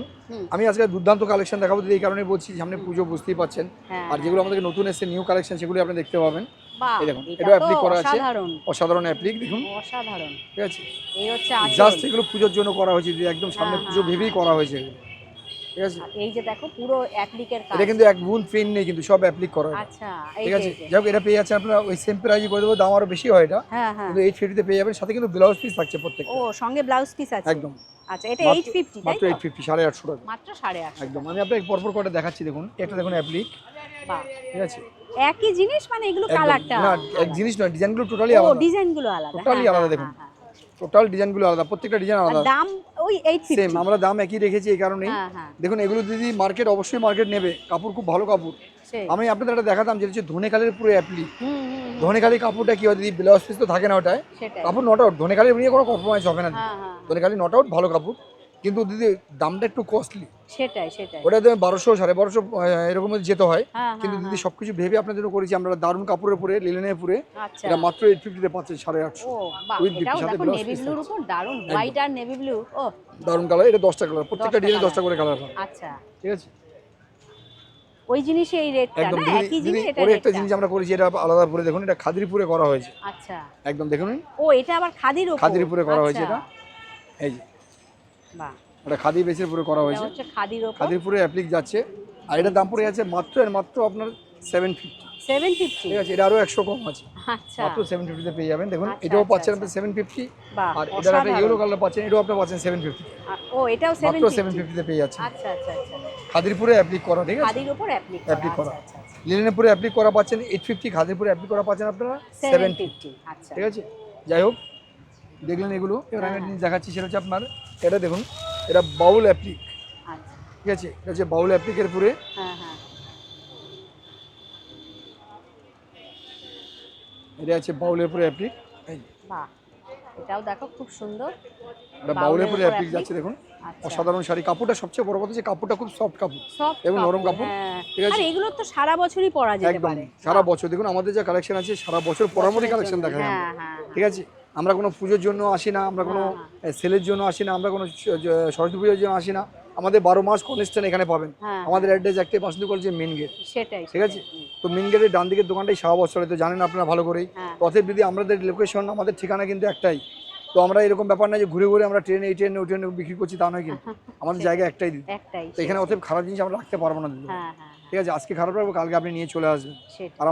আমি আজকে দুর্দান্ত কালেকশন দেখাবো এই কারণে বলছি, সামনে পুজো, বুঝতেই পারছেন, আর যেগুলো আমাদের নতুন এসেছে নিউ কালেকশন, সেগুলো আপনি দেখতে পাবেন। এই দেখুন এটা অ্যাপ্লিক করা আছে, অসাধারণ অ্যাপ্লিক, দেখুন অসাধারণ, ঠিক আছে। এই হচ্ছে জাস্ট এগুলো পুজোর জন্য করা হয়েছে, একদম সামনে পুজো ভেবেই করা হয়েছে, ঠিক আছে। এই যে দেখো পুরো অ্যাপ্লিকের কাজ, এটা কিন্তু এক বুন প্রিন্ট নেই, কিন্তু সব অ্যাপ্লিক করা। আচ্ছা, ঠিক আছে, যাক এটা পেয়ে যাচ্ছেন আপনারা ওই সেম প্রাইসে করে দেবো, দাম আরো বেশি হয় এটা, কিন্তু 850 তে পেয়ে যাবেন, সাথে কিন্তু ব্লাউজ পিস থাকছে প্রত্যেক। ও সঙ্গে ব্লাউজ পিস আছে একদম। আচ্ছা, এটা 850 মাত্র 850, 850 টাকা মাত্র, 850 একদম। আমি আপনাকে পরপর করে দেখাচ্ছি, দেখুন একটা দেখুন অ্যাপ্লিক, বাহ, ঠিক আছে, একই জিনিস, মানে এগুলো কালারটা না, এক জিনিস নয়, ডিজাইনগুলো টোটালি আলাদা, ও ডিজাইনগুলো আলাদা, টোটালি আলাদা, দেখুন টোটাল ডিজাইনগুলো আলাদা, প্রত্যেকটা ডিজাইন আলাদা, দাম ওই 850 সেম, আমরা দাম একই রেখেছি এই কারণেই। দেখুন এগুলো দিদি মার্কেট, অবশ্যই মার্কেট নেবে, কাপড় খুব ভালো কাপড়। আমি আপনাদের একটা দেখাতাম, যেটা হচ্ছে ধনেখালির পুরো অ্যাপ্লিক। ধনেখালি কাপড়টা কি হয় দিদি, ব্লাউজ পিস তো থাকে না ওটায়, কাপড় নট আউট, ধনেখালির নিয়ে কোনো কম্প্রোমাইজ হবে না, ধনেখালি নট আউট, ভালো কাপড়, কিন্তু দিদি দামটা একটু কস্টলি। সেটাই ওটা দেবে 1200 1250 এরকম যেতে হয়। হ্যাঁ, কিন্তু হ্যাঁ, দিদি সবকিছু ভেবে আপনার জন্য করেছি আমরা, দারুণ কাপড়ের উপরে, লিলেনের উপরে। আচ্ছা। এটা মাত্র 850 তে পাচ্ছেন, 850 ও বাহ, উইথ বিপি এটাও সাথে দেখো ব্লাউজ নেভি পিস ব্লুর থাকছে। উপর দারুণ, হোয়াইট আর নেভি ব্লু। ও দারুণ কালার, এটা 10টা কালার, প্রত্যেকটা 10টা ডিজাইনে কালার। 10টা করে কালার হবে। আচ্ছা, ঠিক আছে, ওই জিনিসে এই রেটটা একদম না, দিদি। একই দিদি জিনিস, এটা ওর একটা রেটটা। জিনিস আমরা করেছি, এটা আলাদা করে দেখুন, এটা খাদিরপুরে করা হয়েছে। আচ্ছা, একদম দেখুন, ও এটা আবার খাদির উপর। খাদিরপুরে করা হয়েছে আচ্ছা, এটা। এই যে বাহ, এটা খাদি বেসের উপরে করা এটা হয়েছে, হচ্ছে খাদির উপর। খাদিরপুরে অ্যাপ্লিক যাচ্ছে। আর এটার দাম পড়ে যাচ্ছে মাত্র মাত্র আপনার 750। 750। ঠিক আছে, এটা আরো 100 কম আছে, আচ্ছা, মাত্র 750 তে পেয়ে যাবেন। দেখুন আচ্ছা, এটাও আচ্ছা, পাচ্ছেন আচ্ছা। আপনি 750। বাহ, আর এটার একটা অসাধারণ। ইয়েলো কালার পাচ্ছেন, এটাও আপনি পাচ্ছেন 750। ও এটাও মাত্র 750। 750 তে পেয়ে যাচ্ছেন। আচ্ছা, আচ্ছা, আচ্ছা, খাদিরপুরে অ্যাপ্লিক করা। ঠিক আছে, খাদির উপর অ্যাপ্লিক করা। অ্যাপ্লিক করা। আচ্ছা, আচ্ছা, আচ্ছা। লিনেনপুরে অ্যাপ্লিক করা পাচ্ছেন 850, খাদিরপুরে অ্যাপ্লিক করা পাচ্ছেন আপনারা 750। 750। আচ্ছা, ঠিক আছে, যাই হোক, দেখলেন এগুলো। এবার আমি হ্যাঁ, একটা জিনিস দেখাচ্ছি, সেটা হচ্ছে আপনার এটা দেখুন, এটা বাউল অ্যাপ্লিক। আচ্ছা, ঠিক আছে, এটা হচ্ছে বাউল অ্যাপ্লিকের উপরে। হ্যাঁ, হ্যাঁ, এটা হচ্ছে বাউলের উপরে অ্যাপ্লিক। এই যে, বাহ, এটাও দেখো খুব সুন্দর। এটা বাউলের বাউলের উপরে উপর অ্যাপ্লিক applique। যাচ্ছে দেখুন। আচ্ছা, অসাধারণ শাড়ি, কাপড়টা সবচেয়ে বড় কথা যে কাপড়টা খুব সফট কাপড় সফট এবং নরম কাপড়। হ্যাঁ, ঠিক আছে, আর এগুলো তো সারা বছরই পরা যেতে একদম পারে। সারা বাহ, বছর। দেখুন আমাদের যা কালেকশন আছে সারা বছর পরার মধ্যে বছরের কালেকশন জন্য। দেখা যায় হ্যাঁ, আমরা। হ্যাঁ, ঠিক আছে, আমরা কোনো পুজোর জন্য আসি না, আমরা কোনো হ্যাঁ, সেলের জন্য আসি না, আমরা কোনো সরস্বতী পুজোর জন্য আসি না। আমাদের 12 মাস কনস্ট্যান্ট এখানে পাবেন। হ্যাঁ, আমাদের অ্যাড্রেস একটাই, বাসন্তী কলেজের মেন গেট। সেটাই, ঠিক আছে, সেটাই। তো মেন গেটের ডান দিকের দোকানটাই শাহ বস্ত্রালয়, তো জানেন আপনারা ভালো করেই। হ্যাঁ, অতএব যদি আমাদের লোকেশন, আমাদের ঠিকানা কিন্তু একটাই। তো আমরা এরকম ব্যাপার না যে ঘুরে ঘুরে আমরা ট্রেনে এই ট্রেনে ওই ট্রেনে বিক্রি করছি, তা নয় কিন্তু। আমাদের জায়গা একটাই দিদি। একটাই, তো এখানে অতএব খারাপ জিনিস আমরা রাখতে পারবো না দিদি। হ্যাঁ, হ্যাঁ, ঠিক আছে, আজকে খারাপ রাখবো, কালকে আপনি নিয়ে চলে আসবেন। সেটাই। আর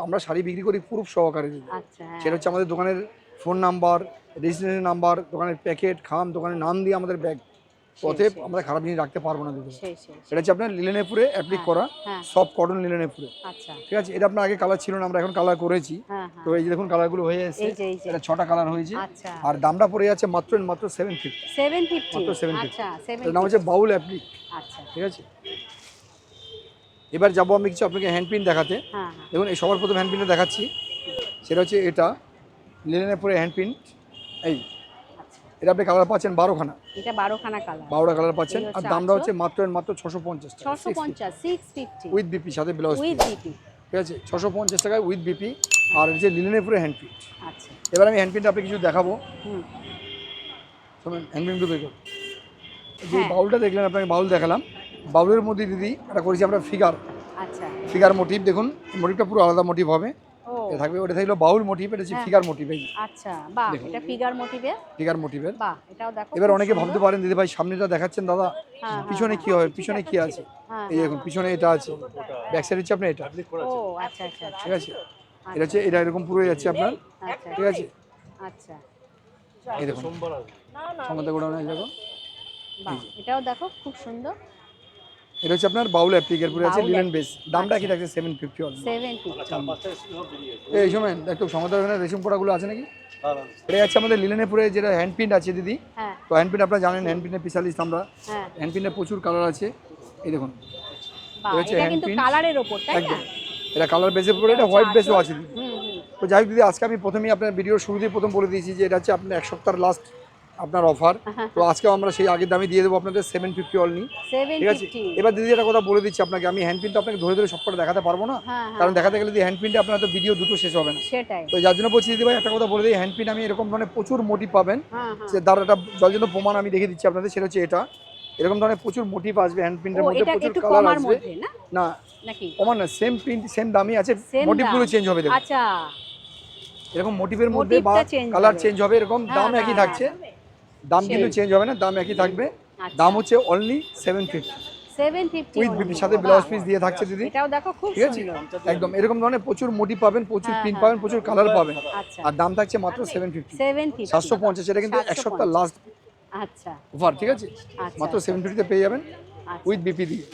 আমরা শাড়ি বিক্রি করি প্রুফ সহকারে দিদি। আচ্ছা, হ্যাঁ, সেটা হচ্ছে আমাদের দোকানের ফোন নাম্বার, রেজিস্ট্রেশন নাম্বার, দোকানের প্যাকেট, খাম, দোকানের নাম দিয়ে আমাদের ব্যাগ। অতএব আমরা খারাপ জিনিস রাখতে পারবো না দিদি। সেই, সেই, এটা হচ্ছে আপনার লিলেনেপুরে অ্যাপ্লিক করা, হ্যাঁ, সফট কটন লিলেনেপুরে। আচ্ছা, ঠিক আছে, এটা আপনার আগে কালার ছিল না, আমরা এখন কালার করেছি। হ্যাঁ, তো হ্যাঁ, এই যে দেখুন কালারগুলো হয়ে এসেছে, এই যে, এই যে। এটা 6টা কালার হয়েছে। আচ্ছা, আর দামটা পড়ে যাচ্ছে মাত্র 750। 750। মাত্র 750। আচ্ছা, এর নাম 750। হচ্ছে বাউল অ্যাপ্লিক। আচ্ছা, ঠিক আছে, এবার যাবো আমি কিছু আপনাকে হ্যান্ড প্রিন্ট দেখাতে। হ্যাঁ, হ্যাঁ, দেখুন এই সবার প্রথম হ্যান্ড প্রিন্টটা দেখাচ্ছি, সেটা হচ্ছে এটা লিলেনের পরে হ্যান্ড প্রিন্ট। এই আচ্ছা, এটা আপনি কালার পাচ্ছেন 12খানা, এটা 12খানা কালার। 12টা কালার পাচ্ছেন। এই আর হচ্ছে দামটা আঁচল। হচ্ছে মাত্র 650 টাকা, 650, 650 উইথ বিপি সাথে ব্লাউজ উইথ পিস। বিপি। ঠিক আছে, 650 টাকায় উইথ বিপি। আর এই যে লিলেনের পরে হ্যান্ড প্রিন্ট। আচ্ছা, এবার আমি হ্যান্ড প্রিন্ট আপনি কিছু দেখাবো। হুম, শুনুন, হ্যান্ড প্রিন্টগুলো দেখুন। যে হ্যাঁ, বাউলটা দেখলেন, আপনাকে বাউল দেখালাম। বাউলের মধ্যে দিদি এটা করেছি আমরা আচ্ছা, ফিগার মোটিভ। দেখুন মোটিভটা পুরো আলাদা মোটিভ হবে। ও এটা থাকবে, ওটা থাকলো বাউল মোটিভ, এটা হচ্ছে হ্যাঁ, ফিগার মোটিভ। এই আচ্ছা, বাহ, দেখুন। এটা ফিগার মোটিভে। ফিগার মোটিভের। বাহ, এটাও দেখো এবার খুব অনেকে সুন্দর। ভাবতে পারেন দিদি ভাই সামনেটা দেখাচ্ছেন দাদা, হ্যাঁ, পিছনে কি হবে, পিছনে কি আছে? হ্যাঁ, এই দেখুন পিছনে এটা আছে, ব্যাক সাইড হচ্ছে আপনার এটা। ও আচ্ছা, আচ্ছা, আচ্ছা, ঠিক আছে, এটা হচ্ছে এটা এরকম পুরো যাচ্ছে আপনার। আচ্ছা, ঠিক আছে, আচ্ছা, এই দেখুন সঙ্গে গোড়ানো দেখো। বাহ, এটাও দেখো খুব সুন্দর। এটা হচ্ছে আপনার বাউল অ্যাপ্লিকের পুরো আছে বাউল লিলেন বেস। দামটা কি থাকছে 750 অনলি। 750। এই সময় একটু সমাধান রেশম পোড়াগুলো আছে নাকি? এটা হচ্ছে আমাদের লিলেনের পুরে যেটা হ্যান্ড প্রিন্ট আছে দিদি। হ্যাঁ, তো হ্যান্ড প্রিন্ট আপনারা জানেন, হ্যান্ড প্রিন্টের স্পেশালিস্ট আমরা। হ্যাঁ, হ্যান্ড প্রিন্টের প্রচুর কালার আছে, এই দেখুন। বাহ, এটা হচ্ছে এটা hand কিন্তু print। কালারের ওপর, তাই না? একদম, এটা কালার বেসের উপরে, এটা হোয়াইট বেসও আছে দিদি। হুম, হুম, তো যাই হোক দিদি, আজকে আমি প্রথমেই আপনার ভিডিওর শুরুতেই প্রথম বলে দিয়েছি যে এটা হচ্ছে আপনার এক সপ্তাহের লাস্ট আপনার অফার। তো আজকেও আমরা সেই আগের দামই দিয়ে দেবো আপনাদের 750 অনলি। ঠিক আছে, 750। এবার দিদি একটা কথা বলে দিচ্ছি আপনাকে, আমি হ্যান্ড প্রিন্ট আপনাকে ধরে ধরে সবকটা দেখাতে পারবো না, হ্যাঁ, কারণ দেখাতে গেলে যদি হ্যান্ড প্রিন্টে আপনার তো ভিডিও দুটো শেষ হবে না। সেটাই। তো যার জন্য বলছি দিদি ভাই একটা কথা বলে দিই, হ্যান্ড প্রিন্ট আমি এরকম ধরনের প্রচুর মোটিভ পাবেন। হ্যাঁ, হ্যাঁ, যে তার একটা জলজন্য প্রমাণ আমি দেখে দিচ্ছি আপনাদের, সেটা হচ্ছে এটা। এরকম ধরনের প্রচুর মোটিভ আসবে হ্যান্ড প্রিন্টের ও মধ্যে, এটা প্রচুর একটু কালার কমার আসবে। মধ্যে না না নাকি? কমান না, সেম প্রিন্ট সেম দামই আছে, Same মোটিভগুলো দাম। চেঞ্জ হবে। দেখুন আচ্ছা, এরকম মোটিভের মধ্যে বা মোটিভটা change কালার হবে। চেঞ্জ হবে, এরকম হ্যাঁ, দাম হ্যাঁ, একই হ্যাঁ, থাকছে। দাম কিন্তু সেই। চেঞ্জ হবে না, দাম একই থাকবে। আচ্ছা। দাম হচ্ছে অনলি 750 750 উইথ only। বিপির সাথে বাহ, ব্লাউজ পিস দিয়ে থাকছে দিদি। এটাও দেখো খুব ঠিক আছে, সুন্দর। একদম এরকম ধরনের প্রচুর মোটিভ পাবেন, প্রচুর হ্যাঁ, প্রিন্ট হ্যাঁ, পাবেন, প্রচুর কালার পাবেন। আচ্ছা, আর দাম থাকছে মাত্র 750। 750। 750, এটা কিন্তু এক সপ্তাহ 750। লাস্ট আচ্ছা, অফার। ঠিক আছে, আচ্ছা, মাত্র আচ্ছা, 750 তে পেয়ে যাবেন আচ্ছা। উইথ বিপি দিয়ে।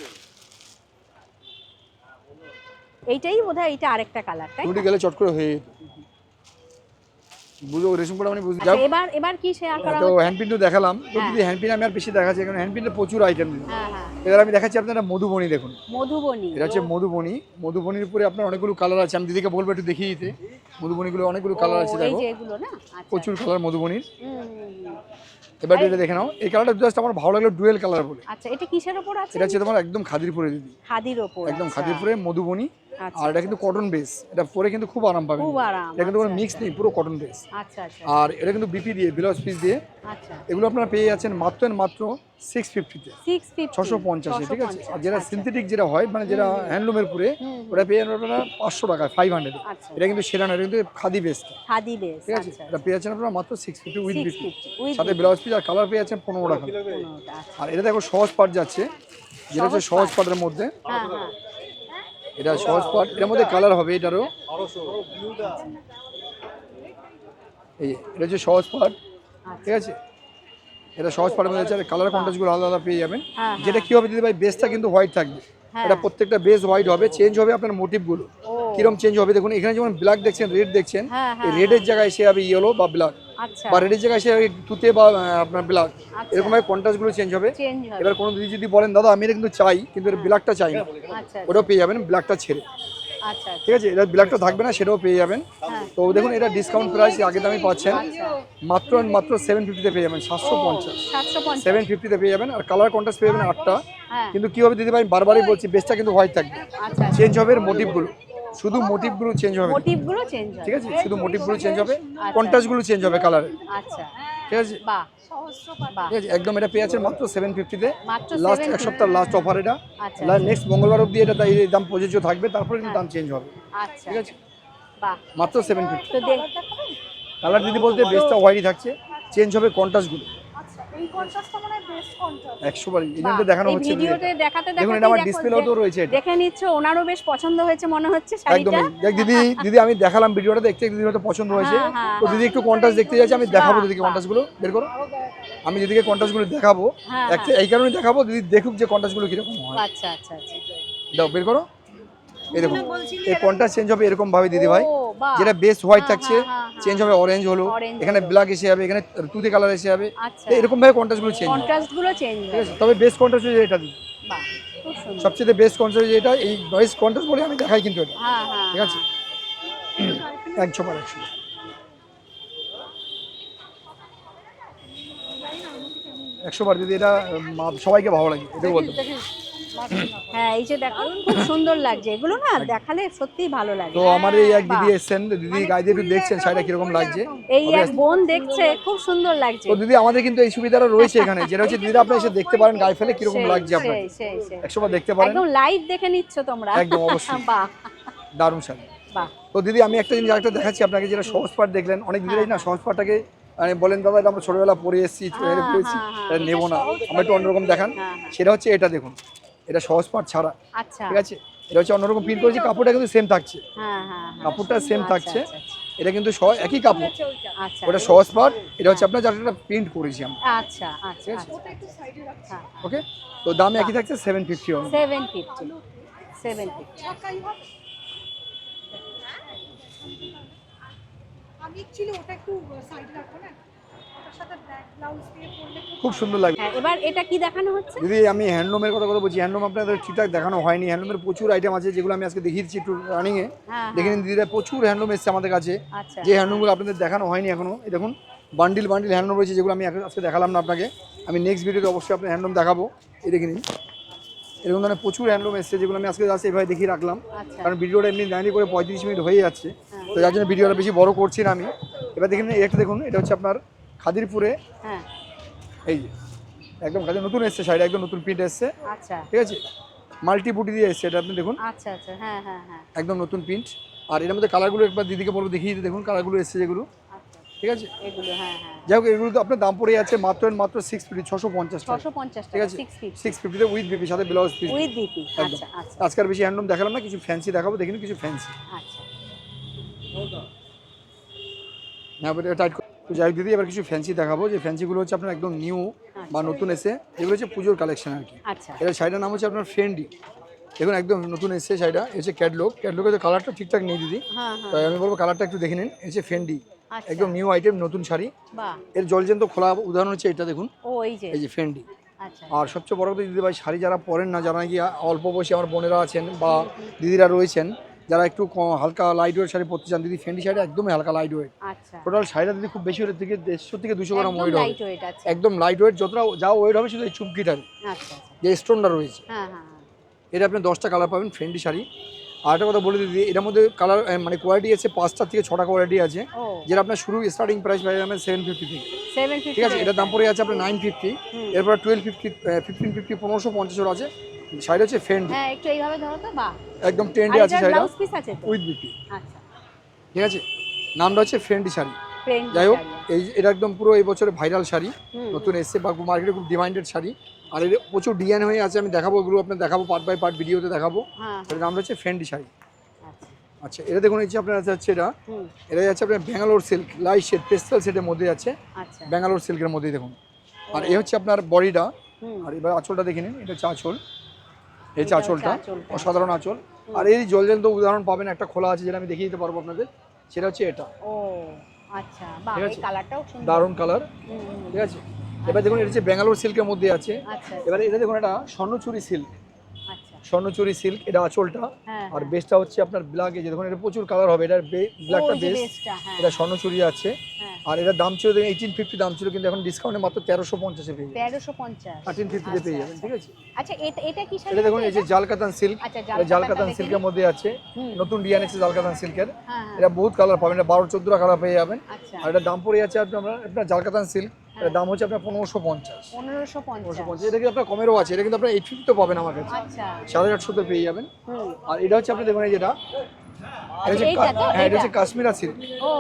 এইটাই বোধহয়, এটা আরেকটা কালার, তাই টুটি না? গেলে চট করে হয়ে যেত, বুঝো রেশম পোড়া মানে বুঝতে আচ্ছা, যাও। এবার এবার কি শেয়ার করা তো হচ্ছে? হ্যান্ড প্রিন্টও দেখালাম। তো হ্যাঁ। যদি হ্যান্ড প্রিন্ট আমি আর বেশি দেখাচ্ছি, কারণ হ্যান্ড প্রিন্টে প্রচুর আইটেম দিই। হ্যাঁ, হ্যাঁ, এবার আমি দেখাচ্ছি আপনারা মধুবনী। দেখুন মধুবনী। এটা হচ্ছে মধুবনী। মধুবনীর উপরে আপনার অনেকগুলো কালার আছে, আমি দিদিকে বলবো একটু দেখিয়ে দিতে। মধুবনীগুলো অনেকগুলো কালার আছে ও, এই দেখো, যে এগুলো না? আচ্ছা, প্রচুর কালার মধুবনীর। হুম, হুম, হুম। এবার এটা দেখে নাও, এই কালারটা জাস্ট আমার ভালো লাগলো, ডুয়েল কালার বলে। আচ্ছা, এটা কিসের উপর আছে? এটা হচ্ছে তোমার একদম খাদিরপুরে দিদি, খাদির উপর, একদম আচ্ছা। খাদিরপুরে মধুবনী। আচ্ছা, আর এটা কিন্তু কটন বেস, এটা পরে কিন্তু খুব আরাম পাবেন, খুব আরাম, এটা কিন্তু কোনো আচ্ছা, মিক্স নেই, পুরো কটন বেস। আচ্ছা আচ্ছা আর এটা কিন্তু বিপি দিয়ে, ব্লাউজ পিস দিয়ে। আচ্ছা, এগুলো আপনারা পেয়ে যাচ্ছেন মাত্র 650-তে, 650 650, ঠিক আছে। আর যেটা আচ্ছা। সিনথেটিক যেটা হয়, মানে যেটা হ্যান্ডলুমের পুরে, ওটা পেয়ে যাবেন আপনারা 500 টাকা, 500। আচ্ছা, এটা কিন্তু সেরা না, এটা কিন্তু খাদি বেস, খাদি বেস, ঠিক আছে। আচ্ছা, এটা পেয়ে যাচ্ছেন আপনারা মাত্র 650 উইথ বিপি, 650 with সাথে ব্লাউজ পিস আর কালার পেয়ে যাচ্ছেন 15 টাকা। আচ্ছা। আর এটা দেখো সহজ পাট যাচ্ছে, যেটা হচ্ছে সহজ পাটের মধ্যে। হ্যাঁ হ্যাঁ, এটা সহজ পাট, এর মধ্যে কালার হবে এটারও, এই যে, এটা হচ্ছে সহজ পাট, ঠিক আছে। এটা সহজ পাটের মধ্যে আছে, কালার কন্ট্রাস্টগুলো আলাদা আলাদা পেয়ে যাবেন। হ্যাঁ, যেটা কি হবে দিদি ভাই, বেসটা কিন্তু হোয়াইট থাকবে, হ্যাঁ। এটা প্রত্যেকটা বেস হোয়াইট হবে, চেঞ্জ হবে আপনার মোটিভগুলো কিরকম চেঞ্জ হবে দেখুন। এখানে যেমন ব্ল্যাক দেখছেন, রেড দেখছেন, হ্যাঁ, এই রেডের জায়গায় এসে যাবে ইয়েলো বা ব্ল্যাক, আচ্ছা, বা রেডের জায়গায় এসে যাবে তুতে বা আপনার ব্ল্যাক, আচ্ছা। এরকম ভাবে কন্ট্রাস্টগুলো চেঞ্জ হবে। চেঞ্জ হবে, এবার কোনো দিদি যদি বলেন দাদা আমি এটা কিন্তু চাই, কিন্তু এর ব্ল্যাকটা চাই না, আচ্ছা ওটাও পেয়ে যাবেন ব্ল্যাকটা ছেড়ে, আচ্ছা, ঠিক আছে। এটা ব্ল্যাকটা থাকবে না, সেটাও পেয়ে যাবেন। হ্যাঁ। তো দেখুন এটা ডিসকাউন্ট প্রাইস আগে দামে পাচ্ছেন, আচ্ছা, মাত্র 750-তে পেয়ে যাবেন, 750, 750, 750-তে পেয়ে যাবেন। আর কালার কন্ট্রাস্ট পেয়ে যাবেন 8টা। হ্যাঁ, কিন্তু কি হবে দিদি ভাই, বারবারই বলছি, বেসটা কিন্তু হোয়াইট থাকবে, আচ্ছা, চেঞ্জ হবে এর মোটিভগুলো, শুধু মোটিভগুলো চেঞ্জ হবে, মোটিভগুলো চেঞ্জ হবে, ঠিক আছে। শুধু মোটিভগুলো চেঞ্জ হবে, কন্ট্রাস্টগুলো চেঞ্জ হবে কালারের, আচ্ছা, ঠিক আছে, বাহ, বাহ, ঠিক আছে। একদম এটা পেয়ে যাচ্ছেন মাত্র 750-তে, মাত্র লাস্ট 750 এক সপ্তাহ লাস্ট অফার এটা। আচ্ছা, নেক্সট মঙ্গলবার অবধি এটা তাই এই দাম প্রযোজ্য থাকবে, তারপরে কিন্তু দাম চেঞ্জ হবে, আচ্ছা, ঠিক আছে। বাহ। মাত্র 750। তো দেখ, কালার দিদি বলতে বেসটা হোয়াইটই থাকছে, চেঞ্জ হবে কন্ট্রাস্টগুলো এই কন্ট্রাস্টটা মানে বেস্ট কন্ট্রাস্ট। 100 বারই, এই জন্য বাহ, দেখানো এই হচ্ছে দিদি। ভিডিওতে দেখাতে দেখুন দেখাতে এটা আমার ডিসপ্লেও তো রয়েছে এটা, দেখে নিচ্ছ, ওনারও বেশ পছন্দ হয়েছে মনে হচ্ছে একদমই। শাড়িটা। দেখ দিদি, দিদি আমি দেখালাম ভিডিওটা, দেখতে দিদি হয়তো পছন্দ হয়েছে, হ্যাঁ, হ্যাঁ, তো দিদি একটু কন্ট্রাস্ট দেখতে যাচ্ছে, আমি দেখাবো দিদিকে বাহ, কন্ট্রাস্টগুলো বের করো। আমি দিদিকে কন্ট্রাস্টগুলো দেখাবো, হ্যাঁ, একটা এই কারণে দেখাবো দিদি দেখুক যে কন্ট্রাস্টগুলো কিরকম হয়। আচ্ছা আচ্ছা আচ্ছা, দাও বের করো, এই দেখুন এই কন্ট্রাস্ট চেঞ্জ হবে এরকম ভাবে দিদি ভাই, ও, বাহ, যেটা বেস হোয়াইট হ্যাঁ, থাকছে হ্যাঁ, হ্যাঁ, চেঞ্জ হবে অরেঞ্জ হলো, Orange এখানে হলো। ব্ল্যাক এসে যাবে, এখানে তুতে কালার এসে যাবে, আচ্ছা, তো এরকম ভাবে কন্ট্রাস্টগুলো চেঞ্জ হবে, কন্ট্রাস্ট গুলো চেঞ্জ ঠিক হবে, আছে। তবে বেস কন্ট্রাস্ট হচ্ছে এটা দিদি, বাহ, খুব সুন্দর, সবচেয়ে বেস্ট কন্ট্রাস্ট যেটা, এই নয়েজ কন্ট্রাস্ট বলে আমি দেখাই কিন্তু এটা, হ্যাঁ হ্যাঁ, ঠিক আছে। 100 বার দিদি, এটা সবাইকে ভালো লাগে, এটা বলতে পারি। হ্যাঁ, এই যে দেখো খুব সুন্দর লাগছে, এগুলো না দেখালে সত্যিই ভালো লাগে। তো আমার এই এক দিদি বাহ। এসছেন, দিদি গায়ে দিয়ে একটু দেখছেন শাড়িটা কিরকম লাগছে। এই এক বোন দেখছে, খুব সুন্দর লাগছে। তো দিদি আমাদের কিন্তু এই সুবিধাটা রয়েছে এখানে, যেটা হচ্ছে দিদিরা আপনি এসে দেখতে পারেন গায়ে ফেলে কিরকম লাগছে আপনাকে, সেই 100 বার দেখতে পারেন, একদম লাইভ দেখে নিচ্ছ তোমরা, একদম অবশ্যই। বাহ, দারুণ শাড়ি। বাহ, তো দিদি আমি একটা জিনিস আরেকটা দেখাচ্ছি আপনাকে, যেটা সহজ পাট দেখলেন, অনেক দিদিরাই না সহজ পাটটাকে মানে বলেন দাদা এটা আমরা ছোটবেলা পরে এসেছি, পরেছি, এটা নেবো না, আমরা একটু অন্যরকম দেখান। সেটা হচ্ছে এটা দেখুন, এটা সহজ পাট ছাড়া, আচ্ছা, ঠিক আছে। এটা হচ্ছে অন্যরকম প্রিন্ট করেছি, কাপড়টা কিন্তু সেম থাকছে, হ্যাঁ হ্যাঁ, কাপড়টা সেম থাকছে, আচ্ছা, এটা কিন্তু একই কাপড়, আচ্ছা, ওটা সহজ পাট, এটা হচ্ছে আপনার যাটা প্রিন্ট করেছি আমরা, আচ্ছা আচ্ছা, ঠিক আছে। আচ্ছা, একটু সাইডে রাখছি। হ্যাঁ, ওকে, তো দাম একই থাকছে 750 অনলি। 750, 750, ঢাকাই হবে। আমি অ্যাকচুয়ালি ওটা একটু সাইডে রাখবো না, ওটার সাথে ব্ল্যাক ব্লাউজ দিয়ে পরলে খুব সুন্দর লাগবে। হ্যাঁ। এবার এটা কি দেখানো হচ্ছে? দিদি আমি হ্যান্ডলুমের কথা বলছি, হ্যান্ডলুম আপনাদের ঠিকঠাক দেখানো হয়নি, হ্যান্ডলুমের প্রচুর আইটেম আছে যেগুলো আমি আজকে দেখিয়েছি একটু রানিংয়ে, হ্যাঁ, দেখে নিন দিদিরা প্রচুর হ্যান্ডলুম এসছে আমাদের কাছে, আচ্ছা, যে হ্যান্ডলুমগুলো আপনাদের দেখানো হয়নি এখনো। এই দেখুন বান্ডিল বান্ডিল হ্যান্ডলুম রয়েছে, যেগুলো আমি আজকে দেখালাম না আপনাকে, আমি নেক্সট ভিডিওতে অবশ্যই আপনার হ্যান্ডলুম দেখাবো। এই দেখে নিন এরকম ধরনের প্রচুর হ্যান্ডলুম এসছে, যেগুলো আমি আজকে জাস্ট এভাবে দেখিয়ে রাখলাম, আচ্ছা, কারণ ভিডিওটা এমনি দাঁড়িয়ে করে 35 মিনিট হয়ে যাচ্ছে, তো যার জন্য ভিডিওটা বেশি বড় করছি না আমি। এবার দেখে নিন একটা দেখুন, এটা হচ্ছে আপনার খাদিরপুরে, হ্যাঁ, এই যে একদম খাদির নতুন এসছে শাড়ি, একদম নতুন প্রিন্ট এসছে, আচ্ছা, ঠিক আছে। মাল্টি বুটি দিয়ে এসছে এটা, আপনি দেখুন আচ্ছা, আচ্ছা, হ্যাঁ হ্যাঁ হ্যাঁ, একদম নতুন প্রিন্ট। আর এর মধ্যে কালারগুলো একবার দিদিকে বলবো দেখিয়ে দিতে, দেখুন কালারগুলো এসছে যেগুলো, আচ্ছা, ঠিক আছে। এগুলো হ্যাঁ হ্যাঁ, যাই হোক এগুলো তো আপনার দাম পড়ে যাচ্ছে মাত্র 650, 650 টাকা, 650 ঠিক টাকা, আছে। 650 650-তে উইথ বিপি, সাথে ব্লাউজ পিস, উইথ বিপি, একদম। আচ্ছা আচ্ছা আজকাল বেশি হ্যান্ডলুম দেখালাম না, কিছু ফ্যান্সি দেখাবো, দেখুন কিছু ফ্যান্সি। আচ্ছা, হ্যাঁ এটা টাইট করে। তো যাই হোক দিদি এবার কিছু ফ্যান্সি দেখাবো, যে ফ্যান্সিগুলো হচ্ছে আপনার একদম নিউ বা নতুন এসে, এগুলো হচ্ছে পুজোর কালেকশন আর কি। আচ্ছা, এটা শাড়িটার নাম হচ্ছে আপনার ফ্রেন্ডি, দেখুন একদম নতুন এসছে শাড়িটা, এসে ক্যাটলগের তো কালারটা ঠিকঠাক নেই দিদি, হ্যাঁ হ্যাঁ, তাই আমি বলবো কালারটা একটু দেখে নিন। এসে ফেন্ডি, আচ্ছা, একদম নিউ আইটেম, নতুন শাড়ি, বাহ, এর জলজেন্ত খোলা উদাহরণ হচ্ছে এটা দেখুন, ও এই যে, ফেন্ডি। আচ্ছা, আর সবচেয়ে বড় কথা দিদি ভাই, শাড়ি যারা পরেন না, যারা নাকি অল্প বয়সী আমার বোনেরা আছেন বা দিদিরা রয়েছেন, যারা একটু হালকা লাইট ওয়েট শাড়ি পরতে চান দিদি, ফেন্ডি শাড়ি একদমই হালকা লাইট ওয়েট। আচ্ছা, টোটাল শাড়িটা দিদি খুব বেশি হলে থেকে 150 থেকে 200 গ্রাম ওয়েট হবে, লাইট ওয়েট আছে। একদম লাইট ওয়েট, যতটা যা ওয়েট হবে শুধু এই চুমকিটার আচ্ছা আচ্ছা, যে স্টোনটা রয়েছে। হ্যাঁ হ্যাঁ হ্যাঁ। এটা আপনি 10টা কালার পাবেন ফেন্ডি শাড়ি। আর একটা কথা বলে দিদি, এটার মধ্যে কালার মানে কোয়ালিটি আছে 5টা থেকে 6টা কোয়ালিটি আছে, ও যেটা আপনার শুরু স্টার্টিং প্রাইস পাই যাবেন 750 থেকে, 750, ঠিক আছে। এটার দাম পড়ে আছে আপনার 950, এরপর 1250, 1550, 1550 আছে। শাড়ি হচ্ছে ফেন্ডি, হ্যাঁ একটু এইভাবে ধরো তো, বাহ। একদম ট্রেন্ডে আছে শাড়িটা, ব্লাউজ পিস আছে তো? উইথ বিপি, আচ্ছা, ঠিক আছে। নামটা হচ্ছে ফেন্ডি শাড়ি। প্লেন যাই হোক, এটা একদম পুরো এই বছরে ভাইরাল শাড়ি, হুম। নতুন এসছে বা মার্কেটে খুব ডিমান্ডেড শাড়ি। আর এর প্রচুর ডিজাইন হয়ে আছে, আমি দেখাবো ওগুলো, আপনার দেখাবো পার্ট বাই পার্ট ভিডিওতে দেখাবো। হ্যাঁ, এটার নাম হচ্ছে ফেন্ডি শাড়ি। আচ্ছা, আচ্ছা, এটা দেখুন এই যে আপনার যাচ্ছে এটা, হুম, এটা যাচ্ছে আপনার Bangalore silk light shade pastel সেটের মধ্যে আছে, আচ্ছা, ব্যাঙ্গালোর সিল্কের মধ্যেই দেখুন। আর এই হচ্ছে আপনার বডিটা, হুম। আর এবার আঁচলটা দেখে নিন, এটা হচ্ছে আঁচল, এই এটা হচ্ছে হচ্ছে আঁচলটা, আঁচলটা। অসাধারণ আঁচল। আর এই জলজন্ত উদাহরণ পাবেন, একটা খোলা আছে যেটা আমি দেখিয়ে দিতে পারবো আপনাদের, সেটা হচ্ছে এটা, ও আচ্ছা, বাহ, ঠিক এই আছে। কালারটাও সুন্দর। দারুণ কালার, হুম, হুম, ঠিক আছে। এবার দেখুন এটা হচ্ছে ব্যাঙ্গালোর সিল্কের মধ্যে আছে। আচ্ছা এবারে এটা দেখুন এটা স্বর্ণচুরি সিল্ক, আচ্ছা, স্বর্ণচুরি সিল্ক, এটা আঁচলটা। হ্যাঁ, আর হ্যাঁ। বেসটা হচ্ছে আপনার ব্ল্যাক, এই যে দেখুন এটা প্রচুর কালার হবে, এটার ব্ল্যাকটা ওই যে বেস, বেসটা, হ্যাঁ, এটা স্বর্ণচুরি আছে। হ্যাঁ। আর এটার দাম ছিল 1850 দাম ছিল, কিন্তু এখন ডিসকাউন্টে মাত্র 1350 পেয়ে যাবেন, 1350, 1350 পেয়ে যাবেন, ঠিক আছে। আচ্ছা, এটা কি শাড়ি? এটা দেখুন এই যে জালকাতান সিল্ক, আচ্ছা, এটা জালকাতান দেখে সিল্কের নিই। মধ্যে আছে, হুম। নতুন ডিজাইন এসেছে জালকাতান সিল্কের। হ্যাঁ, হ্যাঁ। এটা বহুত কালার পাবেন, এটা 12-14টা কালার পেয়ে যাবেন। আচ্ছা, আর এটার দাম পড়ে যাচ্ছে আপনার জালকাতান সিল্ক, এটার দাম হচ্ছে আপনার 1550। 1550, এটা কিন্তু আপনার কমেরও আছে, এটা কিন্তু আপনার 850 তো পাবেন আমার কাছে, আচ্ছা, 850 পেয়ে যাবেন। হুম। আর এটা হচ্ছে আপনি দেখুন এই যেটা, এটা হচ্ছে এইটা তো, হ্যাঁ, এটা এইটা? হচ্ছে কাশ্মীরা সিল্ক, ও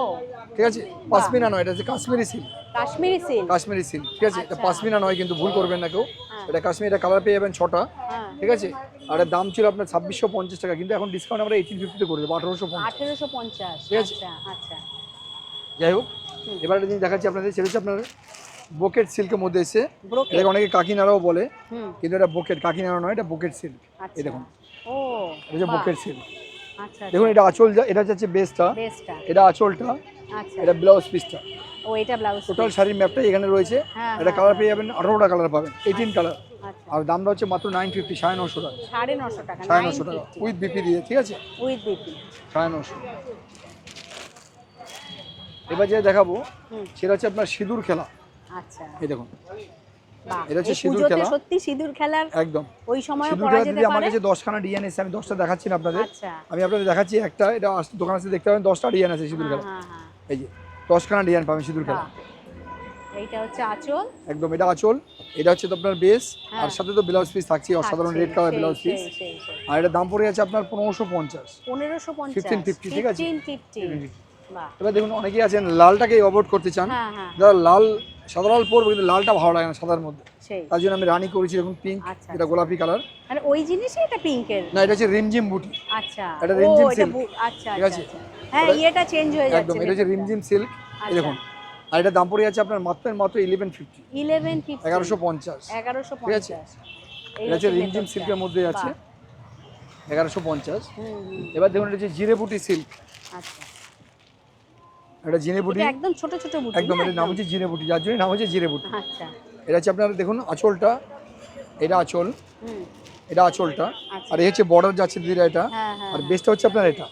ঠিক আছে। পাশমিনা নয়, এটা হচ্ছে Kashmiri silk, Kashmiri silk, Kashmiri silk, ঠিক আছে। এটা আচ্ছা। পাশমিনা নয় কিন্তু, ভুল করবেন না কেউ। হ্যাঁ। এটা কাশ্মীর, এটা কালার পেয়ে যাবেন 6টা, হ্যাঁ, ঠিক আছে। আর এর দাম ছিল আপনার 2650 টাকা, কিন্তু এখন ডিসকাউন্ট আমরা 1850 করে দেবো, 1850। 1850, ঠিক আছে। আচ্ছা আচ্ছা, যাই হোক, এবার একটা জিনিস দেখাচ্ছি আপনাদের, সেটা হচ্ছে আপনার বোকেট সিল্কের মধ্যে এসে, ব্রোকেট, এটাকে অনেকে কাকিনারাও বলে, হুম, কিন্তু এটা বোকেট, কাকিনারা নয়, এটা বোকেট সিল্ক। আচ্ছা, এই দেখুন, ও এটা হচ্ছে বাহ, বোকেট সিল্ক। আচ্ছা, দেখুন এটা আঁচল, এটা হচ্ছে বেসটা, বেসটা, এটা আঁচলটা, আচ্ছা, এটা ব্লাউজ পিসটা। ও এটা ব্লাউজ, টোটাল শাড়ির ম্যাপটাই এখানে রয়েছে। হ্যাঁ, এটা হ্যাঁ, কালার পেয়ে যাবেন 18টা কালার পাবেন, 18 কালার। আচ্ছা, আর দামটা হচ্ছে মাত্র 950, 950 টাকা, 950 টাকা, 950 টাকা উইথ বিপি দিয়ে, ঠিক আছে, উইথ বিপি, 950। এবার যেটা দেখাবো হুম, সেটা হচ্ছে আপনার সিঁদুর খেলা, আচ্ছা, এই দেখুন, বাহ, এটা হচ্ছে এই সিঁদুর পুজোতে খেলা। সত্যি সিঁদুর খেলার একদম ওই সময় সিঁদুর পরা খেলা যেতে দিদি আমার পারে। কাছে 10খানা ডিজাইন এসে, আমি 10টা দেখাচ্ছি না আপনাদের, আচ্ছা, আমি আপনাদের দেখাচ্ছি একটা, এটা দোকান আছে দেখতে পাবেন, 10টা ডিজাইন আছে সিঁদুর হ্যাঁ খেলা, হ্যাঁ হ্যাঁ, এই যে 10খানা ডিজাইন পাবেন সিঁদুর খেলা। বাহ, এইটা হচ্ছে আঁচল, একদম এটা আঁচল, এটা হচ্ছে তো আপনার বেস, হ্যাঁ। আর সাথে তো ব্লাউজ পিস থাকছে, অসাধারণ থাকছে, রেড কালার সেই, ব্লাউজ পিস। সেই, সেই, সেই। আর এটা দাম পড়ে যাচ্ছে আপনার 1550, 1550, 1550, ঠিক আছে? 1550, বাহ, এবার দেখুন অনেকেই আছেন লালটাকে অ্যাভয়েড করতে চান, হ্যাঁ হ্যাঁ, যারা লাল সাদা লাল পরবে কিন্তু লালটা ভালো লাগে না সাদার মধ্যে, সেই, তার জন্য আমি রানি করেছি দেখুন পিঙ্ক, আচ্ছা, এটা গোলাপি কালার। মানে ওই জিনিসই এটা পিঙ্কের, না এটা হচ্ছে রিমঝিম বুটি, আচ্ছা, এটা ও রিমঝিম এটা silk, আচ্ছা ঠিক আচ্ছা আছে? আচ্ছা, হ্যাঁ এটা- এটা চেঞ্জ হয়ে যাচ্ছে, একদম এটা হচ্ছে রিমঝিম সিল্ক, এই দেখুন। আর এটা দাম পড়ে যাচ্ছে আপনার মাত্র 1150, 1150, 1150, 1150, এটা হচ্ছে রিমঝিম সিল্কের মধ্যে আছে, 1150। এবার দেখুন এটা হচ্ছে জিরে বুটি সিল্ক, আচ্ছা, এটা জিরে বুটি, এটা একদম ছোট ছোট বুটি, একদম না? এর নাম হচ্ছে জিরে বুটি, যার জন্য নাম হচ্ছে জিরে বুটি। আচ্ছা, এটা হচ্ছে আপনার দেখুন আঁচলটা, এটা আঁচল, হুম, এটা আঁচলটা, আচ্ছা, আর এই হচ্ছে বর্ডার যাচ্ছে দিদিরা এটা, হ্যাঁ হ্যাঁ, আর বেসটা হচ্ছে আপনার এটা,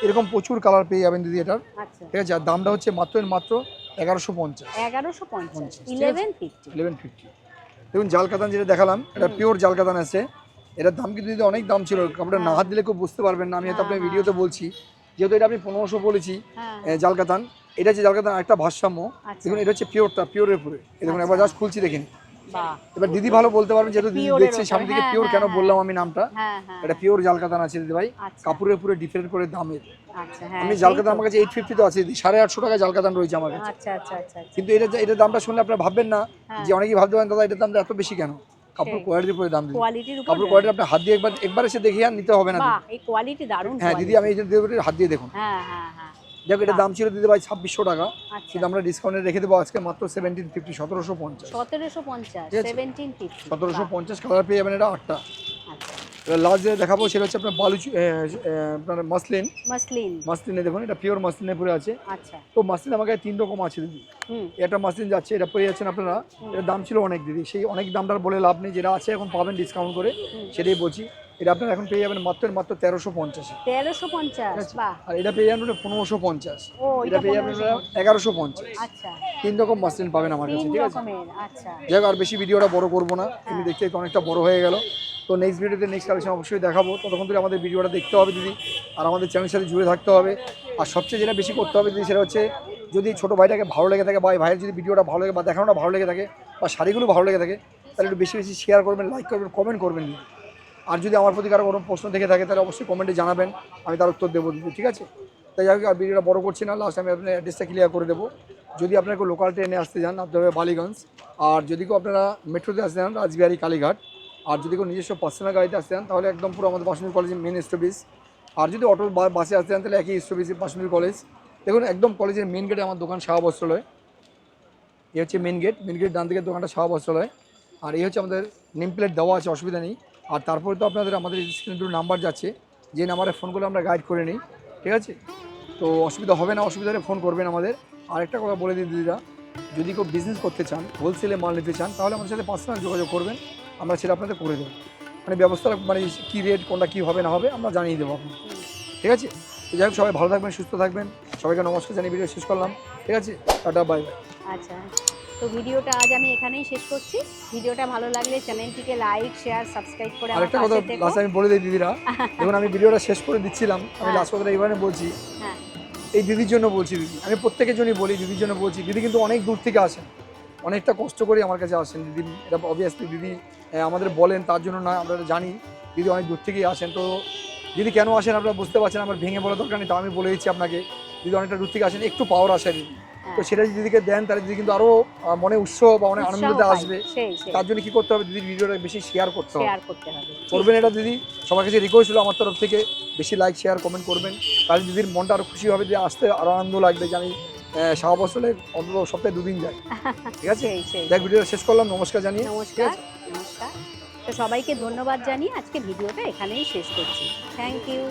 এরকম প্রচুর কালার পেয়ে যাবেন দিদি এটার, আচ্ছা, ঠিক আছে। আর দামটা হচ্ছে মাত্র 1150, 1150, ঠিক আছে? 1150, 1150। দেখুন জাল কাতান যেটা দেখালাম, এটা পিওর জাল কাতান আছে, এটার দাম কিন্তু দিদি অনেক দাম ছিল, আপনারা না হাত দিলে খুব বুঝতে পারবেন না, আমি হয়তো আপনার ভিডিওতে বলছি, যেহেতু এটা আমি 1500 বলেছি হ্যাঁ, জাল কাতান, এটা হচ্ছে জাল কাতান একটা ভারসাম্য। আচ্ছা, দেখুন এটা হচ্ছে পিওরটা, পিওরের উপরে, এই দেখুন একবার জাস্ট খুলছি দেখেন। বাহ, এবার দিদি ভালো বলতে পারবেন, যেহেতু দিদি Pure এর দেখছি ওপর, সামনে থেকে, হ্যাঁ, পিওর কেন হ্যাঁ, বললাম আমি নামটা, হ্যাঁ হ্যাঁ, এটা পিওর জাল কাতান আছে দিদি ভাই, আচ্ছা, কাপড়ের উপরে ডিফারেন্ট করে দামের। আচ্ছা, হ্যাঁ, আমি জাল সেই কাতান তো। আমার কাছে 850 তো আছে দিদি, 850 টাকা জাল কাতান রয়েছে আমার কাছে, আচ্ছা আচ্ছা আচ্ছা, আচ্ছা, কিন্তু এটার দামটা শুনলে আপনারা ভাববেন না, হ্যাঁ। যে অনেকেই ভাবতে পারেন দাদা এটার দামটা এত বেশি কেন, কাপড় সেই। কোয়ালিটির উপরে দাম দিদি, কোয়ালিটির উপর, কাপড় কোয়ালিটি আপনার হাত দিয়ে একবার এসে দেখে আর নিতে হবে না দিদি। বাহ, এই কোয়ালিটি দারুণ, হ্যাঁ দিদি, আমি এই যে হাত দিয়ে দেখুন, হ্যাঁ হ্যাঁ হ্যাঁ, দেখো এটার দাম ছিল দিদি ভাই 2600 টাকা, আচ্ছা, কিন্তু আমরা ডিসকাউন্টে রেখে দেবো আজকে মাত্র 1750, 1750, 1750, ঠিক আছে? 1750, 1750 কালার পেয়ে যাবেন, এটা 8টা। আচ্ছা, এবার লাস্ট যেটা দেখাবো সেটা হচ্ছে আপনার আপনার মাসলিন, মাসলিন, মাসলিনে দেখুন এটা পিওর মাসলিনে পরে আছে, আচ্ছা, তো মাসলিন আমার কাছে 3 রকম আছে দিদি, হুম, একটা মাসলিন যাচ্ছে, এটা পেয়ে যাচ্ছেন আপনারা, এটার দাম ছিল অনেক দিদি, সেই অনেক দামটা বলে লাভ নেই, যেটা আছে এখন পাবেন ডিসকাউন্ট করে, সেটাই বলছি। এটা আপনারা এখন পেয়ে যাবেন মাত্র 1350। 1350, বাহ। আর এটা পেয়ে যাবেন 1550। ও, এটা পেয়ে যাবেন 1150। আচ্ছা, 3 রকম মাসলিন পাবেন আমার কাছে, 3 ঠিক আছে? রকমের, আচ্ছা। যাই হোক, আর বেশি ভিডিওটা বড় করবো না, এমনি দেখতে দেখতে অনেকটা বড় হয়ে গেল। তো নেক্সট ভিডিওতে নেক্সট কালেকশন অবশ্যই দেখাবো। ততক্ষণ ধরে আমাদের ভিডিওটা দেখতে হবে দিদি, আর আমাদের চ্যানেলের সাথে জুড়ে থাকতে হবে। আর সবচেয়ে যেটা বেশি করতে হবে দিদি, সেটা হচ্ছে যদি ছোটো ভাইটাকে ভালো লেগে থাকে বা এই ভাইয়ের যদি ভিডিওটা ভালো লাগে বা দেখানোটা ভালো লেগে থাকে বা শাড়িগুলো ভালো লেগে থাকে, তাহলে একটু বেশি বেশি শেয়ার করবেন, লাইক করবেন, কমেন্ট করবেন দিদি। আর যদি আমার প্রতি কারো কোনো প্রশ্ন থেকে থাকে তাহলে অবশ্যই কমেন্টে জানাবেন, আমি তার উত্তর দেবো দিদি, ঠিক আছে? তাই যাই হোক, আর ভিডিওটা বড় করছি না, লাস্ট আমি আপনার অ্যাড্রেসটা ক্লিয়ার করে দেবো। যদি আপনার কেউ লোকাল ট্রেনে আসতে যান, আপনি হবে বালিগঞ্জ। আর যদি কেউ আপনারা মেট্রোতে আসতে যান, রাজবিহারী কালীঘাট। আর যদি কেউ নিজস্ব পার্সোনাল গাড়িতে আসতে যান, তাহলে একদম পুরো আমাদের বাসন্তী কলেজের মেন স্টপেজ। আর যদি অটো বাসে আসতে যান, তাহলে একই স্টপেজে বাসন্তী কলেজ। দেখুন, একদম কলেজের মেন গেটে আমার দোকান শাহ বস্ত্রালয়। এই হচ্ছে মেন গেট, মেন গেট ডান দিকের দোকানটা শাহ বস্ত্রালয়। আর এই হচ্ছে আমাদের নেম প্লেট দেওয়া আছে, অসুবিধা নেই। আর তারপরে তো আপনাদের আমাদের স্ক্রিনে দুটো নাম্বার যাচ্ছে, যে নাম্বারে ফোন করলে আমরা গাইড করে নিই, ঠিক আছে? তো অসুবিধা হবে না, অসুবিধা হলে ফোন করবেন আমাদের। আরেকটা কথা বলে দিই দিদিরা, যদি কেউ বিজনেস করতে চান, হোলসেলে মাল নিতে চান, তাহলে আমাদের সাথে পার্সোনাল যোগাযোগ করবেন, আমরা সেটা আপনাদের করে দেবো। মানে ব্যবস্থা, মানে কী রেট, কোনটা কী হবে না হবে আমরা জানিয়ে দেবো আপনাকে, ঠিক আছে? তো যাই হোক, সবাই ভালো থাকবেন, সুস্থ থাকবেন, সবাইকে নমস্কার জানিয়ে ভিডিও শেষ করলাম, ঠিক আছে? Tata, bye bye. আচ্ছা, তো ভিডিওটা আজ আমি এখানেই শেষ করছি। ভিডিওটা ভালো লাগলে চ্যানেলটিকে লাইক, শেয়ার, সাবস্ক্রাইব করে আমার আরেকটা কথা পাশে থেকো। লাস্ট আমি বলে দিই দিদিরা, দেখুন আমি ভিডিওটা শেষ করে দিচ্ছিলাম, আমি হ্যাঁ। লাস্ট কথাটা এইভাবে বলছি, হ্যাঁ, এই দিদির জন্য বলছি দিদি, আমি প্রত্যেকের জন্যই বলি, দিদির জন্য বলছি। দিদি কিন্তু অনেক দূর থেকে আসেন, অনেকটা কষ্ট করে আমার কাছে আসেন দিদি, এটা অবভিয়াসলি দিদি আমাদের বলেন, তার জন্য না, আমরা জানি দিদি অনেক দূর থেকেই আসেন। তো দিদি কেন আসেন আপনারা বুঝতে পারছেন, আমার ভেঙে বলা দরকার নেই, তা আমি বলে দিচ্ছি আপনাকে, দিদি অনেকটা দূর থেকে আসেন, একটু পাওয়ার আসে দিদি। তো সেটা যদি দিদিকে দেন, তাহলে দিদি কিন্তু আরও মনে উৎসাহ বা অনেক আনন্দতে উৎসাহ পাই। আসবে। সেই তার জন্য কী করতে হবে, দিদির ভিডিওটা বেশি শেয়ার করতে হবে, শেয়ার করতে হবে। করবেন এটা দিদি। সবার কাছে রিকোয়েস্ট হলো আমার তরফ থেকে, বেশি লাইক, শেয়ার, কমেন্ট করবেন, তাহলে দিদির মনটা আরও খুশি হবে, যে আসতে আরও আনন্দ লাগবে, যে আমি শাহ বস্ত্রালয়ে অন্তত সপ্তাহে 2 দিন যাই, ঠিক আছে? সেই দেখ, ভিডিওটা শেষ করলাম, নমস্কার জানিয়ে। নমস্কার, নমস্কার। তো সবাইকে ধন্যবাদ জানিয়ে আজকে ভিডিওটা এখানেই শেষ করছি। Thank you.